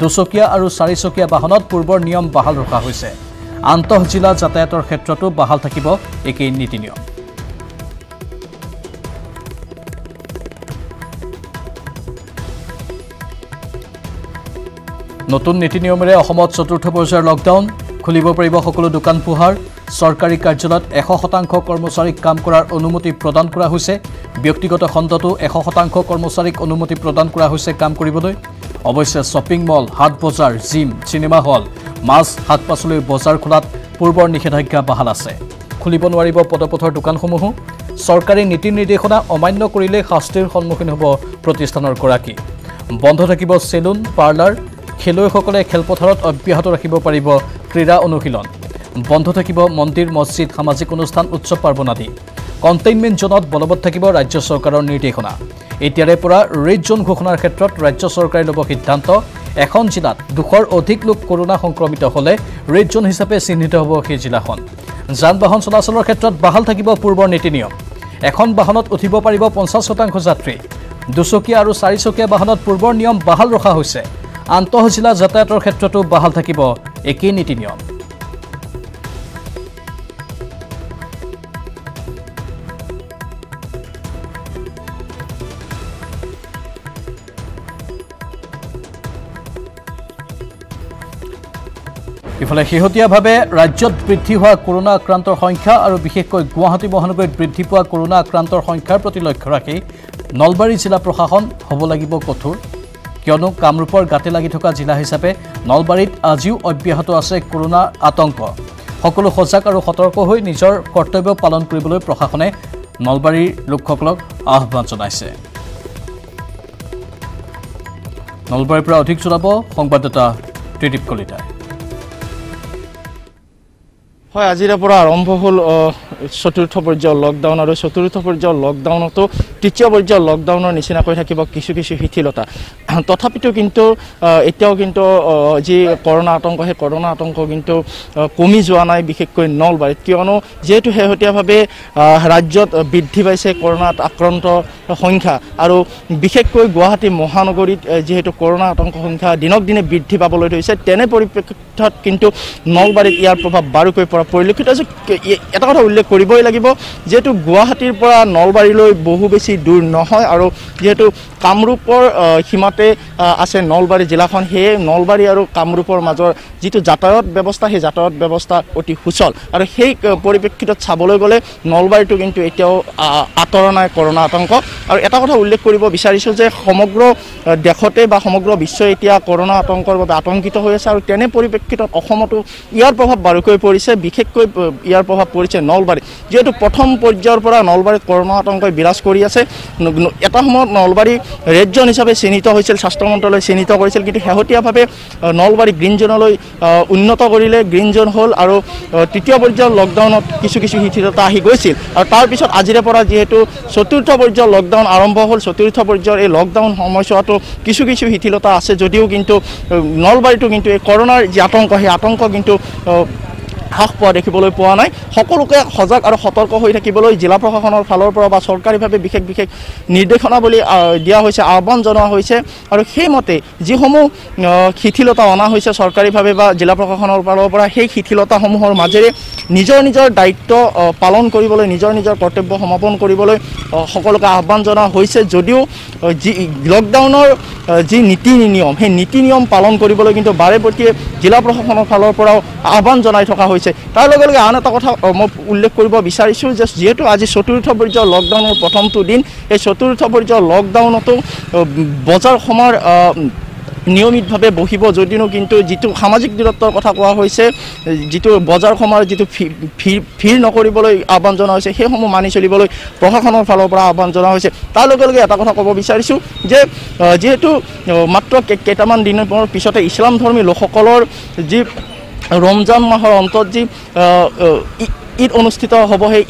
2চকীয়া আৰু 4চকীয়া বাহনত পূৰ্বৰ নিয়ম বাহাল ৰখা হৈছে। আন্তঃজিলা যাতায়াতৰ ক্ষেত্ৰতো বাহাল থাকিব একেই নীতি নিয়ম। নতুন নীতি নিয়মেৰে অসমত 4ৰ্থ পৰ্যায়ৰ লকডাউন। খুলিব পাৰিব সকলো দোকান পোহাৰ। চৰকাৰী কাৰ্যালয়ত 100% কৰ্মচাৰীক কাম কৰাৰ অনুমতি প্ৰদান কৰা হৈছে। ব্যক্তিগত খণ্ডতো 100% কৰ্মচাৰীক অনুমতি প্ৰদান কৰা হৈছে কাম কৰিবলৈ। অৱশ্যে শ্বপিং মল, হাট বজাৰ, জিম, চিনেমা হল, মাছ, শাক পাচলিৰ বজাৰ খোলাত পূৰ্বৰ নিষেধাজ্ঞা বাহাল আছে। খুলিব নোৱাৰিব পদপথৰ দোকানসমূহো। চৰকাৰী নীতি নিৰ্দেশনা অমান্য কৰিলে শাস্তিৰ সন্মুখীন হ'ব প্ৰতিষ্ঠানৰ গৰাকী। বন্ধ থাকিব চেলুন, পাৰ্লাৰ। খেলুৱৈসকলে খেলপথাৰত অব্যাহত ৰাখিব পাৰিব ক্ৰীড়া অনুশীলন। বন্ধ থাকিব মন্দিৰ, মছজিদ, সামাজিক অনুষ্ঠান, উৎসৱ পাৰ্বণ আদি। কণ্টেইনমেণ্ট জোনত বলবৎ থাকিব ৰাজ্য চৰকাৰৰ নিৰ্দেশনা। এতিয়াৰে পৰা ৰেড জোন ঘোষণাৰ ক্ষেত্ৰত ৰাজ্য চৰকাৰে ল'ব সিদ্ধান্ত। এখন জিলাত 200ৰ অধিক লোক কৰোনা সংক্ৰমিত হ'লে ৰেড জোন হিচাপে চিহ্নিত হ'ব সেই জিলাখন। যান বাহন চলাচলৰ ক্ষেত্ৰত বাহাল থাকিব পূৰ্বৰ নীতি নিয়ম। এখন বাহনত উঠিব পাৰিব 50% যাত্ৰী। 2চকীয়া আৰু 4চকীয়া বাহনত পূৰ্বৰ নিয়ম বাহাল ৰখা হৈছে। আন্তঃজিলা যাতায়াতৰ ক্ষেত্ৰতো বাহাল থাকিব একেই নীতি নিয়ম। ইফালে শেহতীয়াভাৱে ৰাজ্যত বৃদ্ধি হোৱা কৰোনা আক্ৰান্তৰ সংখ্যা আৰু বিশেষকৈ গুৱাহাটী মহানগৰীত বৃদ্ধি পোৱা কৰোনা আক্ৰান্তৰ সংখ্যাৰ প্ৰতি লক্ষ্য ৰাখি নলবাৰী জিলা প্ৰশাসন হ'ব লাগিব কঠোৰ। কিয়নো কামৰূপৰ গাতে লাগি থকা জিলা হিচাপে নলবাৰীত আজিও অব্যাহত আছে কৰোনা আতংক। সকলো সজাগ আৰু সতৰ্ক হৈ নিজৰ কৰ্তব্য পালন কৰিবলৈ প্ৰশাসনে নলবাৰীৰ লোকসকলক আহ্বান জনাইছে। নলবাৰীৰ পৰা অধিক জনাব সংবাদদাতা ত্ৰিদীপ কলিতাই। হয়, আজিৰ পৰা আৰম্ভ হ'ল 4ৰ্থ পৰ্যায়ৰ লকডাউন আৰু 4ৰ্থ পৰ্যায়ৰ লকডাউনতো 3য় পৰ্যায়ৰ লকডাউনৰ নিচিনাকৈ থাকিব কিছু শিথিলতা। তথাপিতো কিন্তু এতিয়াও কিন্তু যি কৰোনা আতংক, সেই কৰোনা আতংক কিন্তু কমি যোৱা নাই, বিশেষকৈ নলবাৰীত। কিয়নো যিহেতু শেহতীয়াভাৱে ৰাজ্যত বৃদ্ধি পাইছে কৰোনাত আক্ৰান্ত সংখ্যা আৰু বিশেষকৈ গুৱাহাটী মহানগৰীত যিহেতু কৰোনা আতংক সংখ্যা দিনক দিনে বৃদ্ধি পাবলৈ ধৰিছে, তেনে পৰিপ্ৰেক্ষিতত কিন্তু নলবাৰীত ইয়াৰ প্ৰভাৱ বাৰুকৈ পৰা পৰিলক্ষিত হৈছে। এটা কথা উল্লেখ কৰিবই লাগিব, যিহেতু গুৱাহাটীৰ পৰা নলবাৰীলৈ বহু বেছি দূৰ নহয় আৰু যিহেতু কামৰূপৰ সীমাতে আছে নলবাৰী জিলাখন, সেয়ে নলবাৰী আৰু কামৰূপৰ মাজৰ যিটো যাতায়াত ব্যৱস্থা, সেই যাতায়াত ব্যৱস্থা অতি সুচল আৰু সেই পৰিপ্ৰেক্ষিতত চাবলৈ গ'লে নলবাৰীটো কিন্তু এতিয়াও আঁতৰা নাই কৰোণা আতংক। আৰু এটা কথা উল্লেখ কৰিব বিচাৰিছোঁ যে সমগ্ৰ দেশতে বা সমগ্ৰ বিশ্বই এতিয়া কৰোণা আতংকৰ বাবে আতংকিত হৈ আছে আৰু তেনে পৰিপ্ৰেক্ষিতত অসমতো ইয়াৰ প্ৰভাৱ বাৰুকৈ পৰিছে। বিশেষকৈ ইয়াৰ প্ৰভাৱ পৰিছে নলবাৰীত, যিহেতু প্ৰথম পৰ্যায়ৰ পৰা নলবাৰীত কৰোণা আতংকই বিৰাজ কৰি আছে। এটা সময়ত নলবাৰী ৰেড জ'ন হিচাপে চিহ্নিত হৈছিল, স্বাস্থ্য মন্ত্ৰালয়ে চিহ্নিত কৰিছিল, কিন্তু শেহতীয়াভাৱে নলবাৰী গ্ৰীণ জ'নলৈ উন্নত কৰিলে, গ্ৰীণ জ'ন হ'ল আৰু তৃতীয় পৰ্যায়ৰ লকডাউনত কিছু শিথিলতা আহি গৈছিল। আৰু তাৰপিছত আজিৰে পৰা যিহেতু চতুৰ্থ পৰ্যায়ৰ লকডাউন আৰম্ভ হ'ল, চতুৰ্থ পৰ্যায়ৰ এই লকডাউন সময়ছোৱাতো কিছু শিথিলতা আছে যদিও কিন্তু নলবাৰীতো কিন্তু এই কৰোণাৰ যি আতংক, সেই আতংক কিন্তু হ্ৰাস পোৱা দেখিবলৈ পোৱা নাই। সকলোকে সজাগ আৰু সতৰ্ক হৈ থাকিবলৈ জিলা প্ৰশাসনৰ ফালৰ পৰা বা চৰকাৰীভাৱে বিশেষ নিৰ্দেশনাৱলী দিয়া হৈছে, আহ্বান জনোৱা হৈছে আৰু সেইমতে যিসমূহ শিথিলতা অনা হৈছে চৰকাৰীভাৱে বা জিলা প্ৰশাসনৰ ফালৰ পৰা, সেই শিথিলতাসমূহৰ মাজেৰে নিজৰ দায়িত্ব পালন কৰিবলৈ, নিজৰ কৰ্তব্য সমাপন কৰিবলৈ সকলোকে আহ্বান জনোৱা হৈছে। যদিও যি লকডাউনৰ যি নীতি নিয়ম, সেই নীতি নিয়ম পালন কৰিবলৈ কিন্তু বাৰে প্ৰতি জিলা প্ৰশাসনৰ ফালৰ পৰাও আহ্বান জনাই থকা হৈছে। তাৰ লগে লগে আন এটা কথা মই উল্লেখ কৰিব বিচাৰিছোঁ যে যিহেতু আজি চতুৰ্থ পৰ্যায়ৰ লকডাউনৰ প্ৰথমটো দিন, এই চতুৰ্থ পৰ্যায়ৰ লকডাউনতো বজাৰ সমাৰ নিয়মিতভাৱে বহিব যদিও কিন্তু যিটো সামাজিক দূৰত্বৰ কথা কোৱা হৈছে, যিটো বজাৰ সমাৰ যিটো ভিৰ নকৰিবলৈ আহ্বান জনোৱা হৈছে, সেইসমূহ মানি চলিবলৈ প্ৰশাসনৰ ফালৰ পৰা আহ্বান জনোৱা হৈছে। তাৰ লগে লগে এটা কথা ক'ব বিচাৰিছোঁ যে যিহেতু মাত্ৰ কেইটামান দিনৰ পিছতে ইছলাম ধৰ্মী লোকসকলৰ যি ৰমজান মাহৰ অন্তত যি ঈদ অনুষ্ঠিত হ'ব, সেই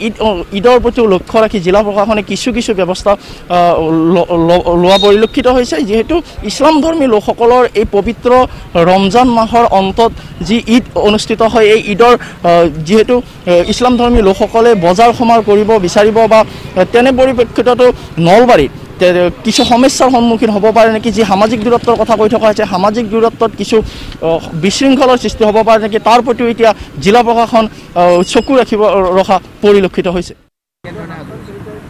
ঈদৰ প্ৰতিও লক্ষ্য ৰাখি জিলা প্ৰশাসনে কিছু ব্যৱস্থা লোৱা পৰিলক্ষিত হৈছে। যিহেতু ইছলাম ধৰ্মী লোকসকলৰ এই পবিত্ৰ ৰমজান মাহৰ অন্তত যি ঈদ অনুষ্ঠিত হয়, এই ঈদৰ যিহেতু ইছলাম ধৰ্মী লোকসকলে বজাৰ সমাৰ কৰিব বিচাৰিব বা তেনে পৰিপ্ৰেক্ষিততো নলবাৰীত কিছু সমস্যাৰ সন্মুখীন হ'ব পাৰে নেকি, যি সামাজিক দূৰত্বৰ কথা কৈ থকা হৈছে, সামাজিক দূৰত্বত কিছু বিশৃংখলৰ সৃষ্টি হ'ব পাৰে নেকি, তাৰ প্ৰতিও এতিয়া জিলা প্ৰশাসন চকু ৰখা পৰিলক্ষিত হৈছে।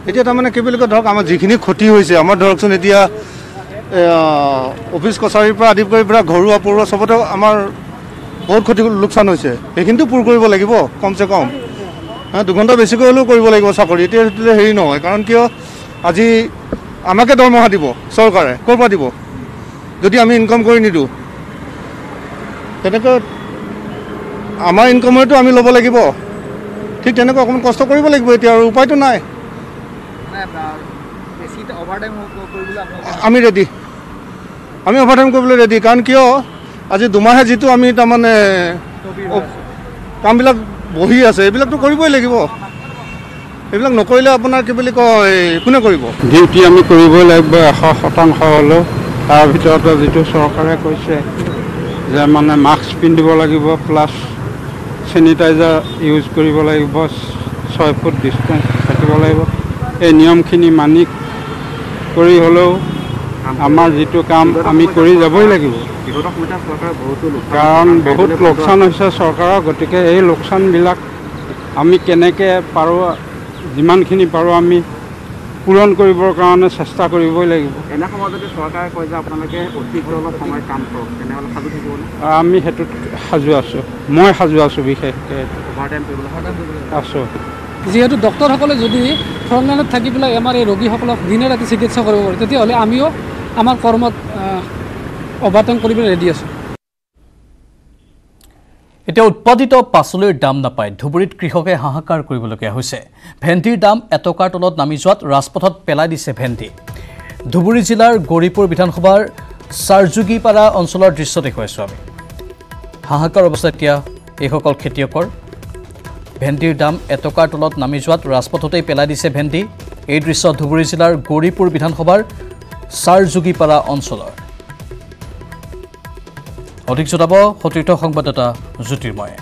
এতিয়া তাৰমানে কি বুলি কয়, ধৰক আমাৰ যিখিনি ক্ষতি হৈছে, আমাৰ ধৰকচোন এতিয়া অফিচ কছাৰীৰ পৰা আদি কৰি পৰা ঘৰুৱা পৰুৱা চবতে আমাৰ বহুত ক্ষতি লোকচান হৈছে। সেইখিনিতো পূৰ কৰিব লাগিব, কমচে কম 2 ঘণ্টা বেছিকৈ হ'লেও কৰিব লাগিব চাকৰি। এতিয়া হেৰি নহয়, কাৰণ কিয় আজি আমাকে দৰমহা দিব চৰকাৰে, ক'ৰ পৰা দিব যদি আমি ইনকাম কৰি নিদিওঁ? তেনেকৈ আমাৰ ইনকামতো আমি ল'ব লাগিব, ঠিক তেনেকৈ অকণমান কষ্ট কৰিব লাগিব এতিয়া, আৰু উপায়টো নাই। আমি ৰেডি, আমি অভাৰটাইম কৰিবলৈ ৰেডি, কাৰণ কিয় আজি 2 মাহে যিটো আমি তাৰমানে কামবিলাক বহি আছে, এইবিলাকতো কৰিবই লাগিব। এইবিলাক নকৰিলে আপোনাৰ কি বুলি কয়, কোনে কৰিব? ডিউটি আমি কৰিবই লাগিব 100% হ'লেও। তাৰ ভিতৰতে যিটো চৰকাৰে কৈছে যে মানে মাস্ক পিন্ধিব লাগিব, প্লাছ চেনিটাইজাৰ ইউজ কৰিব লাগিব, 6 ফুট ডিষ্টেঞ্চ থাকিব লাগিব, এই নিয়মখিনি মানি কৰি হ'লেও আমাৰ যিটো কাম আমি কৰি যাবই লাগিব, কাৰণ বহুত লোকচান হৈছে চৰকাৰৰ। গতিকে এই লোকচানবিলাক আমি কেনেকৈ পাৰোঁ, যিমানখিনি পাৰোঁ আমি পূৰণ কৰিবৰ কাৰণে চেষ্টা কৰিবই লাগিব। এনে সময়ত যদি চৰকাৰে কয় যে আপোনালোকে অতিৰিক্ত অলপ সময় কাম কৰক, তেনেহ'লে সাজু থাকিবনে? আমি সেইটোত সাজু আছোঁ, মই সাজু আছোঁ, বিশেষকৈ আছোঁ। যিহেতু ডক্টৰসকলে যদি ফ্ৰণ্টলাইনত থাকি পেলাই আমাৰ এই ৰোগীসকলক দিনে ৰাতি চিকিৎসা কৰিব পাৰে, তেতিয়াহ'লে আমিও আমাৰ কৰ্মত অৱদান কৰিবলৈ ৰেডি আছোঁ। এতিয়া উৎপাদিত পাচলিৰ দাম নাপায় ধুবুৰীত কৃষকে হাহাকাৰ কৰিবলগীয়া হৈছে। ভেন্দিৰ দাম এটকাৰ তলত নামি যোৱাত ৰাজপথত পেলাই দিছে ভেন্দি। ধুবুৰী জিলাৰ গৌৰীপুৰ বিধানসভাৰ চাৰজুগীপাৰা অঞ্চলৰ দৃশ্য দেখুৱাইছোঁ আমি। হাহাকাৰ অৱস্থা এতিয়া এইসকল খেতিয়কৰ। ভেন্দিৰ দাম এটকাৰ তলত নামি যোৱাত ৰাজপথতেই পেলাই দিছে ভেন্দি। এই দৃশ্য ধুবুৰী জিলাৰ গৌৰীপুৰ বিধানসভাৰ চাৰজুগীপাৰা অঞ্চলৰ। অধিক জনাব সতীৰ্থ সংবাদদাতা জ্যোতিৰ্ময়ে।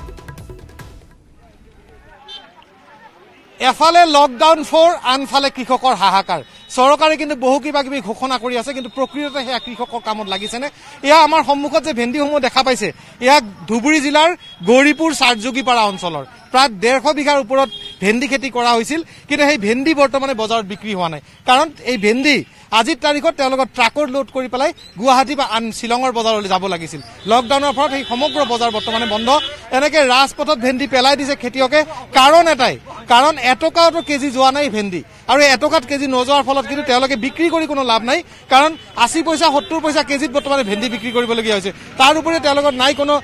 এফালে লকডাউন 4, আনফালে কৃষকৰ হাহাকাৰ। চৰকাৰে কিন্তু বহু কিবা কিবি ঘোষণা কৰি আছে, কিন্তু প্ৰকৃততে সেয়া কৃষকৰ কামত লাগিছেনে? এয়া আমাৰ সন্মুখত যে ভেন্দিসমূহ দেখা পাইছে, এয়া ধুবুৰী জিলাৰ গৌৰীপুৰ চাৰযোগীপাৰা অঞ্চলৰ প্ৰায় 150 বিঘাৰ ওপৰত ভেন্দি খেতি কৰা হৈছিল, কিন্তু সেই ভেন্দি বৰ্তমানে বজাৰত বিক্ৰী হোৱা নাই। কাৰণ এই ভেন্দি আজিৰ তাৰিখত তেওঁলোকৰ ট্ৰাকত লোড কৰি পেলাই গুৱাহাটী বা আন শ্বিলঙৰ বজাৰলৈ যাব লাগিছিল। লকডাউনৰ ফলত সেই সমগ্ৰ বজাৰ বৰ্তমানে বন্ধ। এনেকে ৰাজপথত ভেন্দি পেলাই দিছে খেতিয়কে। কাৰণ এটাই, কাৰণ এটকাটো কেজি যোৱা নাই ভেন্দি, আৰু এটকাত কেজি নোযোৱাৰ ফলত কিন্তু তেওঁলোকে বিক্ৰী কৰি কোনো লাভ নাই। কাৰণ 80 পইচা 70 পইচা কেজিত বৰ্তমানে ভেন্দি বিক্ৰী কৰিবলগীয়া হৈছে। তাৰ উপৰি তেওঁলোকৰ নাই কোনো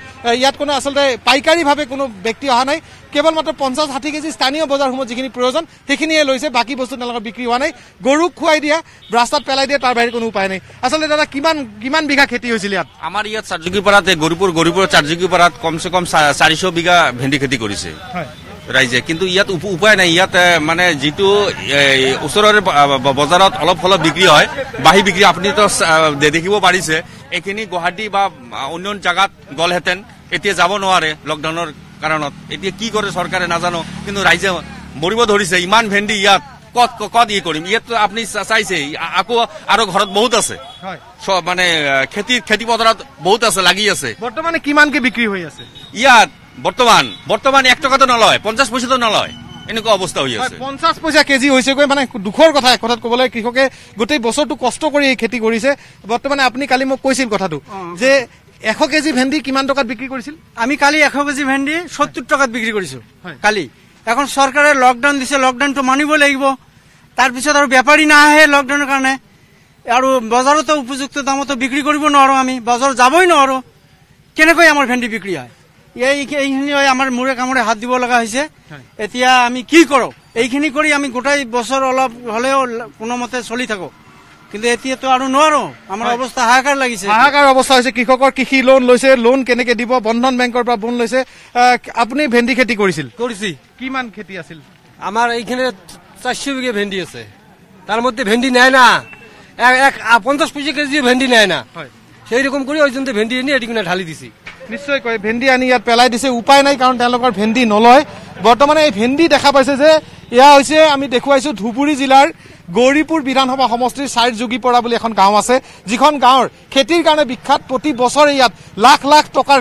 ইয়াত কোনো আচলতে পাইকাৰীভাৱে কোনো ব্যক্তি অহা নাই। কেৱল মাত্ৰ 50-60 কেজি স্থানীয় বজাৰসমূহত যিখিনি প্ৰয়োজন সেইখিনিয়ে লৈছে, বাকী বস্তু তেওঁলোকৰ বিক্ৰী হোৱা নাই। গৰুক খুৱাই দিয়া, ৰাস্তাত পেলাই দিয়া, তাৰ বাহিৰে কোনো উপায় নাই। আচলতে দাদা কিমান বিঘা খেতি হৈছিল ইয়াত? আমাৰ ইয়াত চাৰযোগীপাৰাত গৌৰীপুৰ চাৰযোগীপাৰাত কমচে কম 400 বিঘা ভেন্দি খেতি কৰিছে ৰাইজে, কিন্তু ইয়াত উপায় নাই। ইয়াত মানে যিটো ওচৰৰে বজাৰত অলপ বিক্ৰী হয়, বাঢ়ি বিক্ৰী আপুনিতো দেখিব পাৰিছে। এইখিনি গুৱাহাটী বা অন্য জাগাত গ'লহেঁতেন, এতিয়া যাব নোৱাৰে লকডাউনৰ কাৰণত। এতিয়া কি কৰে চৰকাৰে নাজানো, কিন্তু ৰাইজে মৰিব ধৰিছে। ইমান ভেন্দি ইয়াত কত কৰিম? ইয়াততো আপুনি চাইছে, আকৌ আৰু ঘৰত বহুত আছে, মানে খেতি পথাৰত বহুত আছে, লাগি আছে। বৰ্তমানে কিমানকে বিক্ৰী হৈ আছে ইয়াত? বৰ্তমান 1 টকাটো নলয়, 50 পইচাটো নলয়, এনেকুৱা অৱস্থা হৈ আছে। 50 পইচা কেজি হৈছেগৈ, মানে দুখৰ কথা। এক কথাত ক'বলৈ কৃষকে গোটেই বছৰটো কষ্ট কৰি এই খেতি কৰিছে। বৰ্তমানে আপুনি কালি মোক কৈছিল কথাটো যে 100 কেজি ভেন্দি কিমান টকাত বিক্ৰী কৰিছিল? আমি কালি 100 কেজি ভেন্দি 70 টকাত বিক্ৰী কৰিছো কালি। এখন চৰকাৰে লকডাউন দিছে, লকডাউনটো মানিব লাগিব। তাৰপিছত আৰু বেপাৰী নাহে লকডাউনৰ কাৰণে, আৰু বজাৰতো উপযুক্ত দামতো বিক্ৰী কৰিব নোৱাৰো, আমি বজাৰ যাবই নোৱাৰো। কেনেকৈ আমাৰ ভেন্দি বিক্ৰী হয়? এইখিনি আমাৰ মূৰে কামৰে হাত দিব লগা হৈছে। এতিয়া আমি কি কৰো? এইখিনি কৰি আমি গোটেই বছৰ অলপ হলেও কোনোমতে চলি থাকো, কিন্তু এতিয়াতো আৰু নোৱাৰো। আমাৰ অৱস্থা হাহাকাৰ লাগিছে, হাহাকাৰ অৱস্থা হৈছে। কৃষকৰ কৃষি লোন লৈছে, লোন কেনেকে দিব? বন্ধন বেংকৰ পৰা লোন লৈছে। আপুনি ভেন্দি খেতি কৰিছিল? কৰিছি। কিমান খেতি আছিল? আমাৰ এইখানে 400 বিঘা ভেন্দি আছে, তার মধ্যে ভেন্দি নেয় না, 50 পয়সা কেজি ভেন্দি নেয় না। সেই রকম করে ওই জন্য ভেন্দি এনে এটি কিনা ঢালি দিছি। নিশ্চয় কয় ভেন্দি আনি ইয়াত পেলাই দিছে, উপায় নাই, কাৰণ তেওঁলোকৰ ভেন্দি নলয়। বৰ্তমানে এই ভেন্দি দেখা পাইছে যে এয়া হৈছে, আমি দেখুৱাইছো ধুবুৰী জিলাৰ গৌৰীপুৰ বিধানসভা সমষ্টিৰ চাৰযোগীপাৰা বুলি এখন গাঁও আছে, যিখন গাঁৱৰ খেতিৰ কাৰণে বিখ্যাত। প্ৰতি বছৰে ইয়াত লাখ লাখ টকাৰ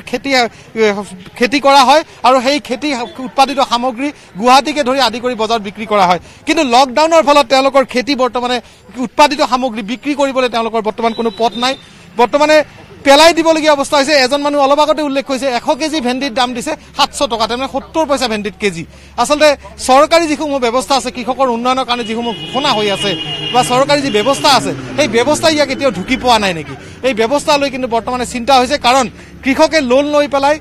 খেতি কৰা হয়, আৰু সেই খেতি উৎপাদিত সামগ্ৰী গুৱাহাটীকে ধৰি আদি কৰি বজাৰত বিক্ৰী কৰা হয়। কিন্তু লকডাউনৰ ফলত তেওঁলোকৰ খেতি বৰ্তমানে উৎপাদিত সামগ্ৰী বিক্ৰী কৰিবলৈ তেওঁলোকৰ বৰ্তমান কোনো পথ নাই। বৰ্তমানে পেলাই দিবলগীয়া অৱস্থা হৈছে। এজন মানুহ অলপ আগতে উল্লেখ কৰিছে 100 কেজি ভেন্দিৰ দাম দিছে 700 টকা, তাৰমানে 70 পইচা ভেন্দিত কেজি। আচলতে চৰকাৰী যিসমূহ ব্যৱস্থা আছে, কৃষকৰ উন্নয়নৰ কাৰণে যিসমূহ ঘোষণা হৈ আছে বা চৰকাৰী যি ব্যৱস্থা আছে, সেই ব্যৱস্থা ইয়াক এতিয়াও ঢুকি পোৱা নাই নেকি? এই ব্যৱস্থা লৈ কিন্তু বৰ্তমানে চিন্তা হৈছে, কাৰণ কৃষকে লোন লৈ পেলাই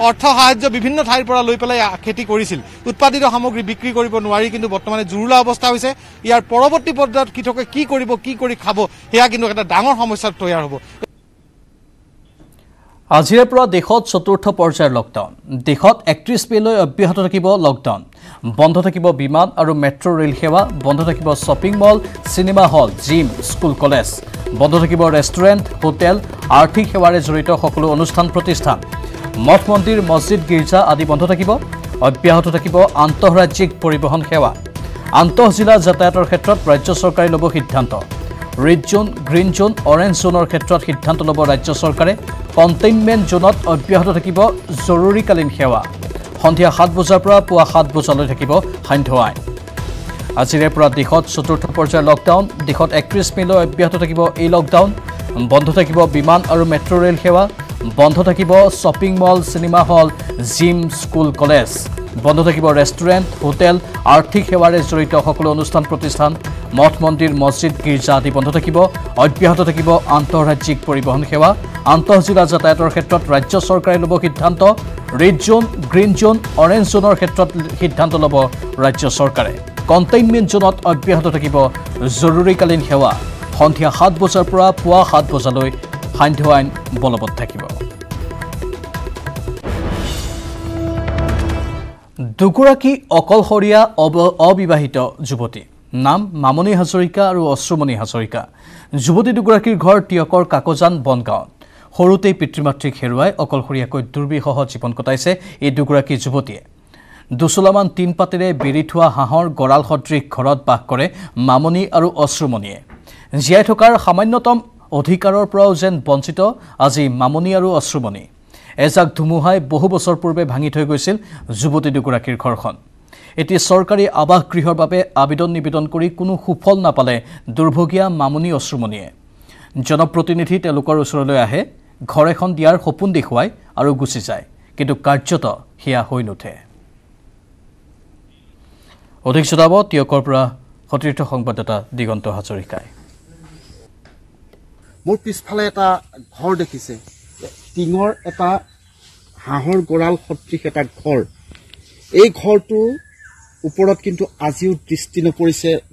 অৰ্থ সাহায্য বিভিন্ন ঠাইৰ পৰা লৈ পেলাই খেতি কৰিছিল, উৎপাদিত সামগ্ৰী বিক্ৰী কৰিব নোৱাৰি, কিন্তু বৰ্তমানে জুৰুলা অৱস্থা হৈছে। ইয়াৰ পৰৱৰ্তী পৰ্যায়ত কৃষকে কি কৰিব, কি কৰি খাব, সেয়া কিন্তু এটা ডাঙৰ সমস্যাৰ তৈয়াৰ হ'ব। আজিৰে পৰা দেশত ৪ৰ্থ পৰ্যায়ৰ লকডাউন। দেশত ৩১ মেলৈ অব্যাহত থাকিব লকডাউন। বন্ধ থাকিব বিমান আৰু মেট্ৰ' ৰেল সেৱা, বন্ধ থাকিব shopping mall, cinema hall, gym, school, college, বন্ধ থাকিব ৰেষ্টুৰেণ্ট, হোটেল, আৰ্থিক সেৱাৰে জড়িত সকলো অনুষ্ঠান প্ৰতিষ্ঠান, মঠ মন্দিৰ, মছজিদ, গীৰ্জা আদি বন্ধ থাকিব। অব্যাহত থাকিব আন্তঃৰাজ্যিক পৰিবহণ সেৱা। আন্তঃজিলা যাতায়াতৰ ক্ষেত্ৰত ৰাজ্য চৰকাৰে ল'ব সিদ্ধান্ত। ৰেড জোন, গ্ৰীণ জোন, অৰেঞ্জ জোনৰ ক্ষেত্ৰত সিদ্ধান্ত ল'ব ৰাজ্য চৰকাৰে। কণ্টেইনমেণ্ট জোনত অব্যাহত থাকিব জৰুৰীকালীন সেৱা। সন্ধিয়া 7 বজাৰ পৰা পুৱা 7 বজালৈ থাকিব সান্ধ্য আইন। আজিৰে পৰা দেশত ৪ৰ্থ পৰ্যায়ৰ লকডাউন। দেশত ৩১ মেলৈ অব্যাহত থাকিব এই লকডাউন। বন্ধ থাকিব বিমান আৰু মেট্ৰ' ৰেল সেৱা, বন্ধ থাকিব shopping mall, cinema hall, gym, school, college, বন্ধ থাকিব ৰেষ্টুৰেণ্ট, হোটেল, আৰ্থিক সেৱাৰে জড়িত সকলো অনুষ্ঠান প্ৰতিষ্ঠান, মঠ মন্দিৰ, মছজিদ, গীৰ্জা আদি বন্ধ থাকিব। অব্যাহত থাকিব আন্তঃৰাজ্যিক পৰিবহণ সেৱা। আন্তঃজিলা যাতায়াতৰ ক্ষেত্ৰত ৰাজ্য চৰকাৰে ল'ব সিদ্ধান্ত। ৰেড জোন, গ্ৰীণ জোন, অৰেঞ্জ জোনৰ ক্ষেত্ৰত সিদ্ধান্ত ল'ব ৰাজ্য চৰকাৰে। কণ্টেইনমেণ্ট জোনত অব্যাহত থাকিব জৰুৰীকালীন সেৱা। সন্ধিয়া 7 বজাৰ পৰা পুৱা 7 বজালৈ সান্ধ্য আইন বলবৎ থাকিব। দুগৰাকী অকলশৰীয়া অবিবাহিত যুৱতী, নাম মামণি হাজৰিকা আৰু অশ্ৰুমণি হাজৰিকা। যুৱতী দুগৰাকীৰ ঘৰ টিয়কৰ কাকজান বনগাঁৱত। সৰুতেই পিতৃ মাতৃক হেৰুৱাই অকলশৰীয়াকৈ দুৰ্বিষহ জীৱন কটাইছে এই দুগৰাকী যুৱতীয়ে। দুচলামান টিন পাতেৰে বেৰি থোৱা হাঁহৰ গঁৰাল সদৃশ ঘৰত বাস কৰে মামনি আৰু অশ্ৰুমণিয়ে। জীয়াই থকাৰ সামান্যতম অধিকাৰৰ পৰাও যেন বঞ্চিত আজি মামনি আৰু অশ্ৰুমণি। এজাক ধুমুহাই বহু বছৰ পূৰ্বে ভাঙি থৈ গৈছিল যুৱতী দুগৰাকীৰ ঘৰখন। এতিয়া চৰকাৰী আৱাস গৃহৰ বাবে আবেদন নিবেদন কৰি কোনো সুফল নাপালে দুৰ্ভগীয়া মামনি অশ্ৰুমণিয়ে। জনপ্ৰতিনিধি তেওঁলোকৰ ওচৰলৈ আহে, ঘৰ এখন দিয়াৰ সপোন দেখুৱাই আৰু গুচি যায়, কিন্তু কাৰ্যত সেয়া হৈ নুঠে। অধিক জনাব টিয়কৰ পৰা সতীৰ্থ সংবাদদাতা দিগন্ত হাজৰিকাই। মোৰ পিছফালে এটা ঘৰ দেখিছে, টিঙৰ এটা হাঁহৰ গঁৰাল সদৃশ এটা ঘৰ। এই ঘৰটোৰ ওপৰত কিন্তু আজিও দৃষ্টি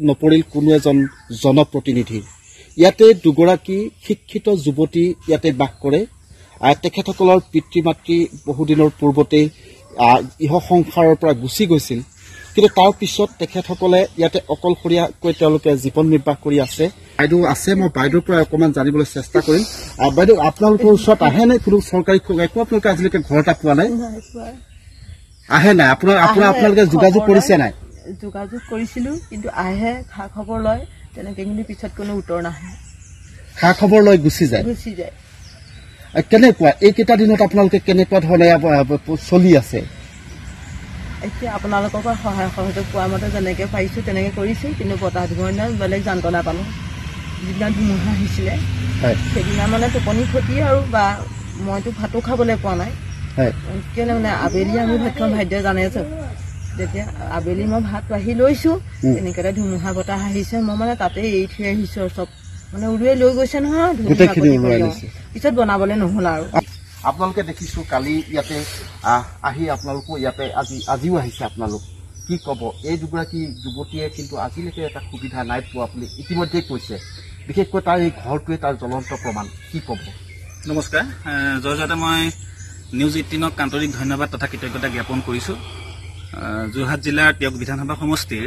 নপৰিল কোনো এজন জনপ্ৰতিনিধিৰ। ইয়াতে দুগৰাকী শিক্ষিত যুৱতী ইয়াতে বাস কৰে। তেখেতসকলৰ পিতৃ মাতৃ বহুদিনৰ পূৰ্বতেই ইহ সংসাৰৰ পৰা গুচি গৈছিল, কিন্তু তাৰ পিছত তেখেতসকলে ইয়াতে অকলশৰীয়াকৈ তেওঁলোকে জীৱন নিৰ্বাহ কৰি আছে। বাইদেউ আছে, মই বাইদেউৰ পৰা অকণমান জানিবলৈ চেষ্টা কৰিম। বাইদেউ, আপোনালোকৰ ওচৰত আহে নে কোনো চৰকাৰী একো আপোনালোকে আজিলৈকে ঘৰ এটা পোৱা নাই? আহে নাই? আপোনালোকে যোগাযোগ কৰিছে নাই? যোগাযোগ কৰিছিলো, কিন্তু আহে খা খবৰ লয় তেনেকে, কিন্তু পিছত কোনো উত্তৰ নাহে। খা খবৰ লৈ গুচি যায়। কেনেকুৱা এইকেইটা দিনত আপোনালোকে কেনেকুৱা ধৰণে চলি আছে? এতিয়া আপোনালোকৰ পৰা সহায় সহযোগ পোৱা মতে যেনেকে পাৰিছো তেনেকে কৰিছো, কিন্তু বতাহ ধুমুহা বেলেগ যন্ত্ৰণা পালো। যিদিনা ধুমুহা আহিছিলে সেইদিনা মানে টোপনি ক্ষতি আৰু বা মইতো ভাতো খাবলৈ পোৱা নাই। কেলে মানে আবেলি আমি ভাত খাওঁ, ভাইটিয়ে জানে যে যেতিয়া আবেলি মই ভাত বাঢ়ি লৈছো, তেনেকে ধুমুহা বতাহ আহিছে, মই মানে তাতে এৰি থৈ আহিছো। চব মানে উৰুৱাই লৈ গৈছে নহয়, পিছত বনাবলৈ নহল আৰু। আপোনালোকে দেখিছো কালি ইয়াতে আহি আপোনালোকো ইয়াতে আজিও আহিছে। আপোনালোক কি কব? এই দুগৰাকী যুৱতীয়ে কিন্তু আজিলৈকে এটা সুবিধা নাই পোৱা বুলি ইতিমধ্যে কৈছে। বিশেষকৈ তাৰ এই ঘৰটোৱে তাৰ জ্বলন্ত প্ৰমাণ। কি কব? নমস্কাৰ, জয়জয়তে মই নিউজ 18ক আন্তৰিক ধন্যবাদ তথা কৃতজ্ঞতা জ্ঞাপন কৰিছো। যোৰহাট জিলাৰ টিয়ক বিধানসভা সমষ্টিৰ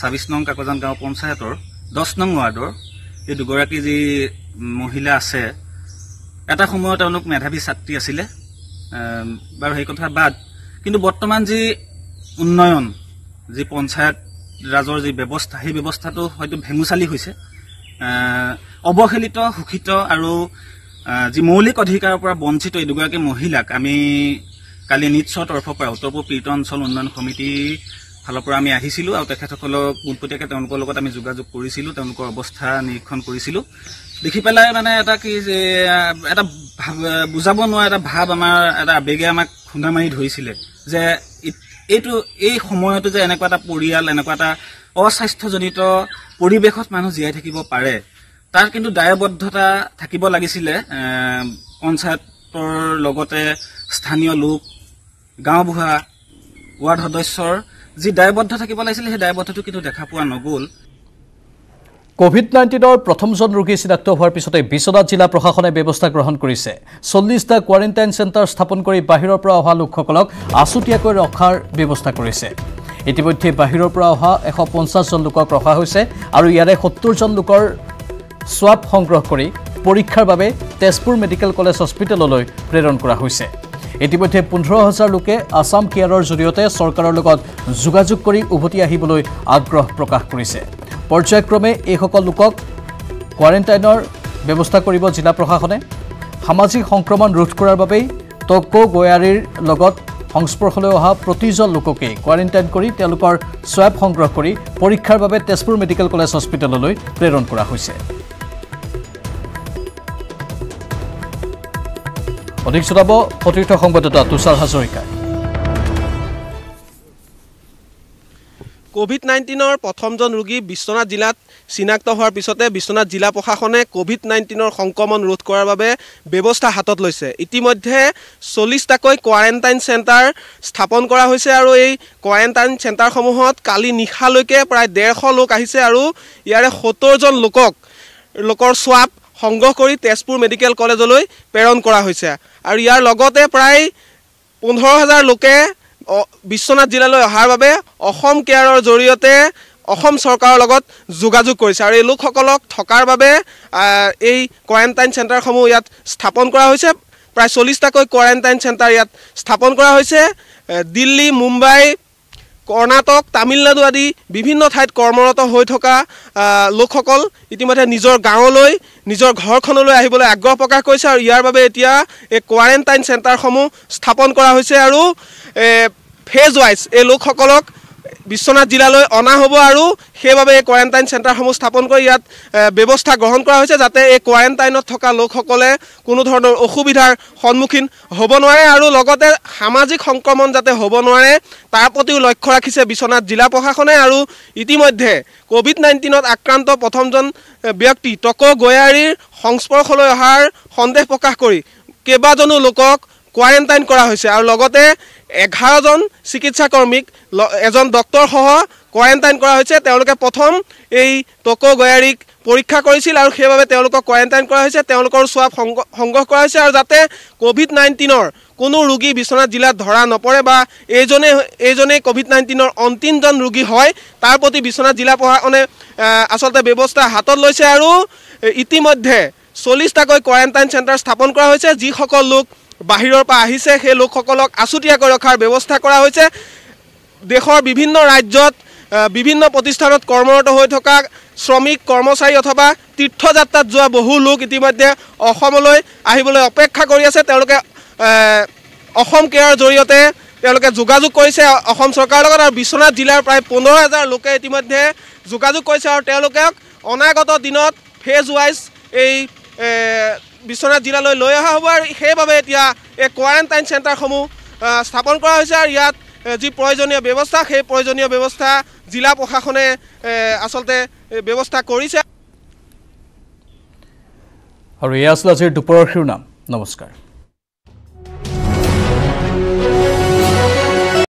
২৬ নং কাকজান গাঁও পঞ্চায়তৰ 10 নং ৱাৰ্ডৰ এই দুগৰাকী যি মহিলা আছে, এটা সময়ত তেওঁলোক মেধাৱী ছাত্ৰী আছিলে বাৰু, সেই কথা বাদ, কিন্তু বৰ্তমান যি উন্নয়ন, যি পঞ্চায়ত ৰাজৰ যি ব্যৱস্থা, সেই ব্যৱস্থাটো হয়তো ভেঙুচালি হৈছে। অৱহেলিত, শোষিত আৰু যি মৌলিক অধিকাৰৰ পৰা বঞ্চিত এই দুগৰাকী মহিলাক আমি কালি নিটছৰ তৰফৰ পৰা উত্তৰ পূব পীড়িত অঞ্চল উন্নয়ন সমিতিৰ ফালৰ পৰা আমি আহিছিলোঁ আৰু তেখেতসকলক পোনপটীয়াকৈ তেওঁলোকৰ লগত আমি যোগাযোগ কৰিছিলোঁ, তেওঁলোকৰ অৱস্থা নিৰীক্ষণ কৰিছিলোঁ। দেখি পেলাই মানে এটা কি যে এটা বুজাব নোৱাৰা এটা ভাৱ, আমাৰ এটা আবেগে আমাক খুন্দা মাৰি ধৰিছিলে যে এই সময়তো যে এনেকুৱা এটা পৰিয়াল, এনেকুৱা এটা অস্বাস্থ্যজনিত পৰিৱেশত মানুহ জীয়াই থাকিব পাৰে, তাৰ কিন্তু দায়বদ্ধতা থাকিব লাগিছিলে পঞ্চায়তৰ লগতে স্থানীয় লোক, গাঁওবুঢ়া, ৱাৰ্ড সদস্যৰ যি দায়বদ্ধ থাকিব লাগিছিলে, সেই দায়বদ্ধটো কিন্তু দেখা পোৱা নগ'ল। কোভিড-19 প্ৰথমজন ৰোগী চিনাক্ত হোৱাৰ পিছতে বিশ্বনাথ জিলা প্ৰশাসনে ব্যৱস্থা গ্ৰহণ কৰিছে। 40টা কোৱাৰেণ্টাইন চেণ্টাৰ স্থাপন কৰি বাহিৰৰ পৰা অহা লোকসকলক আছুতীয়াকৈ ৰখাৰ ব্যৱস্থা কৰিছে। ইতিমধ্যে বাহিৰৰ পৰা অহা 150 জন লোকক ৰখা হৈছে আৰু ইয়াৰে 70 জন লোকৰ স্বাব সংগ্ৰহ কৰি পৰীক্ষাৰ বাবে তেজপুৰ মেডিকেল কলেজ হস্পিটেললৈ প্ৰেৰণ কৰা হৈছে। ইতিমধ্যে 15,000 লোকে আছাম কেয়াৰৰ জৰিয়তে চৰকাৰৰ লগত যোগাযোগ কৰি উভতি আহিবলৈ আগ্ৰহ প্ৰকাশ কৰিছে। পৰ্যায়ক্ৰমে এইসকল লোকক কোৱাৰেণ্টাইনৰ ব্যৱস্থা কৰিব জিলা প্ৰশাসনে। সামাজিক সংক্ৰমণ ৰোধ কৰাৰ বাবেই টকো গয়াৰীৰ লগত সংস্পৰ্শলৈ অহা প্ৰতিজন লোককে কোৱাৰেণ্টাইন কৰি তেওঁলোকৰ স্বাব সংগ্ৰহ কৰি পৰীক্ষাৰ বাবে তেজপুৰ মেডিকেল কলেজ হস্পিটেললৈ প্ৰেৰণ কৰা হৈছে। অধিক জনাব সতীৰ্থ সংবাদদাতা তুষাৰ হাজৰিকাই। কোভিড-19 প্ৰথমজন ৰোগী বিশ্বনাথ জিলাত চিনাক্ত হোৱাৰ পিছতে বিশ্বনাথ জিলা প্ৰশাসনে কোভিড-19 সংক্ৰমণ ৰোধ কৰাৰ বাবে ব্যৱস্থা হাতত লৈছে। ইতিমধ্যে 40টাকৈ কোৱাৰেণ্টাইন চেণ্টাৰ স্থাপন কৰা হৈছে আৰু এই কোৱাৰেণ্টাইন চেণ্টাৰসমূহত কালি নিশালৈকে প্ৰায় 150 লোক আহিছে আৰু ইয়াৰে 70 জন লোকৰ স্বাব সংগ্ৰহ কৰি তেজপুৰ মেডিকেল কলেজলৈ প্ৰেৰণ কৰা হৈছে আৰু ইয়াৰ লগতে প্ৰায় 15,000 লোকে বিশ্বনাথ জিলালৈ অহাৰ বাবে অসম কেয়াৰৰ জৰিয়তে অসম চৰকাৰৰ লগত যোগাযোগ কৰিছে আৰু এই লোকসকলক থকাৰ বাবে এই কোৱাৰেণ্টাইন চেণ্টাৰসমূহ ইয়াত স্থাপন কৰা হৈছে। প্ৰায় 40টাকৈ কোৱাৰেণ্টাইন চেণ্টাৰ ইয়াত স্থাপন কৰা হৈছে। দিল্লী, মুম্বাই, কৰ্ণাটক তামিলনাডু আদি বিভিন্ন ঠাইত কৰ্মৰত হৈ থকা লোকসকল ইতিমধ্যে নিজৰ গাঁৱলৈ নিজৰ ঘৰখনলৈ আহিবলৈ আগ্ৰহ প্ৰকাশ কৰিছে আৰু ইয়াৰ বাবে এতিয়া এই কোৱাৰেণ্টাইন চেণ্টাৰসমূহ স্থাপন কৰা হৈছে আৰু ফেজ ৱাইজ এই লোকসকলক বিশ্বনাথ জিলালৈ অনা হ'ব আৰু সেইবাবে এই কোৱাৰেণ্টাইন চেণ্টাৰসমূহ স্থাপন কৰি ইয়াত ব্যৱস্থা গ্ৰহণ কৰা হৈছে যাতে এই কোৱাৰেণ্টাইনত থকা লোকসকলে কোনো ধৰণৰ অসুবিধাৰ সন্মুখীন হ'ব নোৱাৰে আৰু লগতে সামাজিক সংক্ৰমণ যাতে হ'ব নোৱাৰে তাৰ প্ৰতিও লক্ষ্য ৰাখিছে বিশ্বনাথ জিলা প্ৰশাসনে আৰু ইতিমধ্যে কোভিড-19ত আক্ৰান্ত প্ৰথমজন ব্যক্তি টক গয়াৰীৰ সংস্পৰ্শলৈ অহাৰ সন্দেহ প্ৰকাশ কৰি কেইবাজনো লোকক কোৱাৰেণ্টাইন কৰা হৈছে আৰু লগতে 11জন চিকিৎসা কৰ্মীক এজন ডক্টৰ সহ কোৱাৰেণ্টাইন কৰা হৈছে তেওঁলোকে প্ৰথম এই টক গয়াৰীক পৰীক্ষা কৰিছিল আৰু সেইবাবে তেওঁলোকক কোৱাৰেণ্টাইন কৰা হৈছে তেওঁলোকৰ সোৱাব সংগ্ৰহ কৰা হৈছে আৰু যাতে কোভিড-19ৰ কোনো ৰোগী বিশ্বনাথ জিলাত ধৰা নপৰে বা এইজনে কোভিড-19ৰ অন্তিমজন ৰোগী হয় তাৰ প্ৰতি বিশ্বনাথ জিলা প্ৰশাসনে আচলতে ব্যৱস্থা হাতত লৈছে আৰু ইতিমধ্যে 40টাকৈ কোৱাৰেণ্টাইন চেণ্টাৰ স্থাপন কৰা হৈছে যিসকল লোক বাহিৰৰ পৰা আহিছে সেই লোকসকলক আছুতীয়াকৈ ৰখাৰ ব্যৱস্থা কৰা হৈছে দেশৰ বিভিন্ন ৰাজ্যত বিভিন্ন প্ৰতিষ্ঠানত কৰ্মৰত হৈ থকা শ্ৰমিক কৰ্মচাৰী অথবা তীৰ্থযাত্ৰাত যোৱা বহু লোক ইতিমধ্যে অসমলৈ আহিবলৈ অপেক্ষা কৰি আছে তেওঁলোকে অসম কেয়াৰৰ জৰিয়তে তেওঁলোকে যোগাযোগ কৰিছে অসম চৰকাৰৰ লগত আৰু বিশ্বনাথ জিলাৰ প্ৰায় 15,000 লোকে ইতিমধ্যে যোগাযোগ কৰিছে আৰু তেওঁলোকক অনাগত দিনত ফেজ ৱাইজ এই বিশ্বনাথ জিলালৈ লৈ অহা হ'ব আৰু সেইবাবে এতিয়া এই কোৱাৰেণ্টাইন চেণ্টাৰসমূহ স্থাপন কৰা হৈছে আৰু ইয়াত যি প্ৰয়োজনীয় ব্যৱস্থা সেই প্ৰয়োজনীয় ব্যৱস্থা জিলা প্ৰশাসনে আচলতে ব্যৱস্থা কৰিছে আৰু এয়া আছিল আজিৰ দুপৰৰ শিৰোনাম নমস্কাৰ।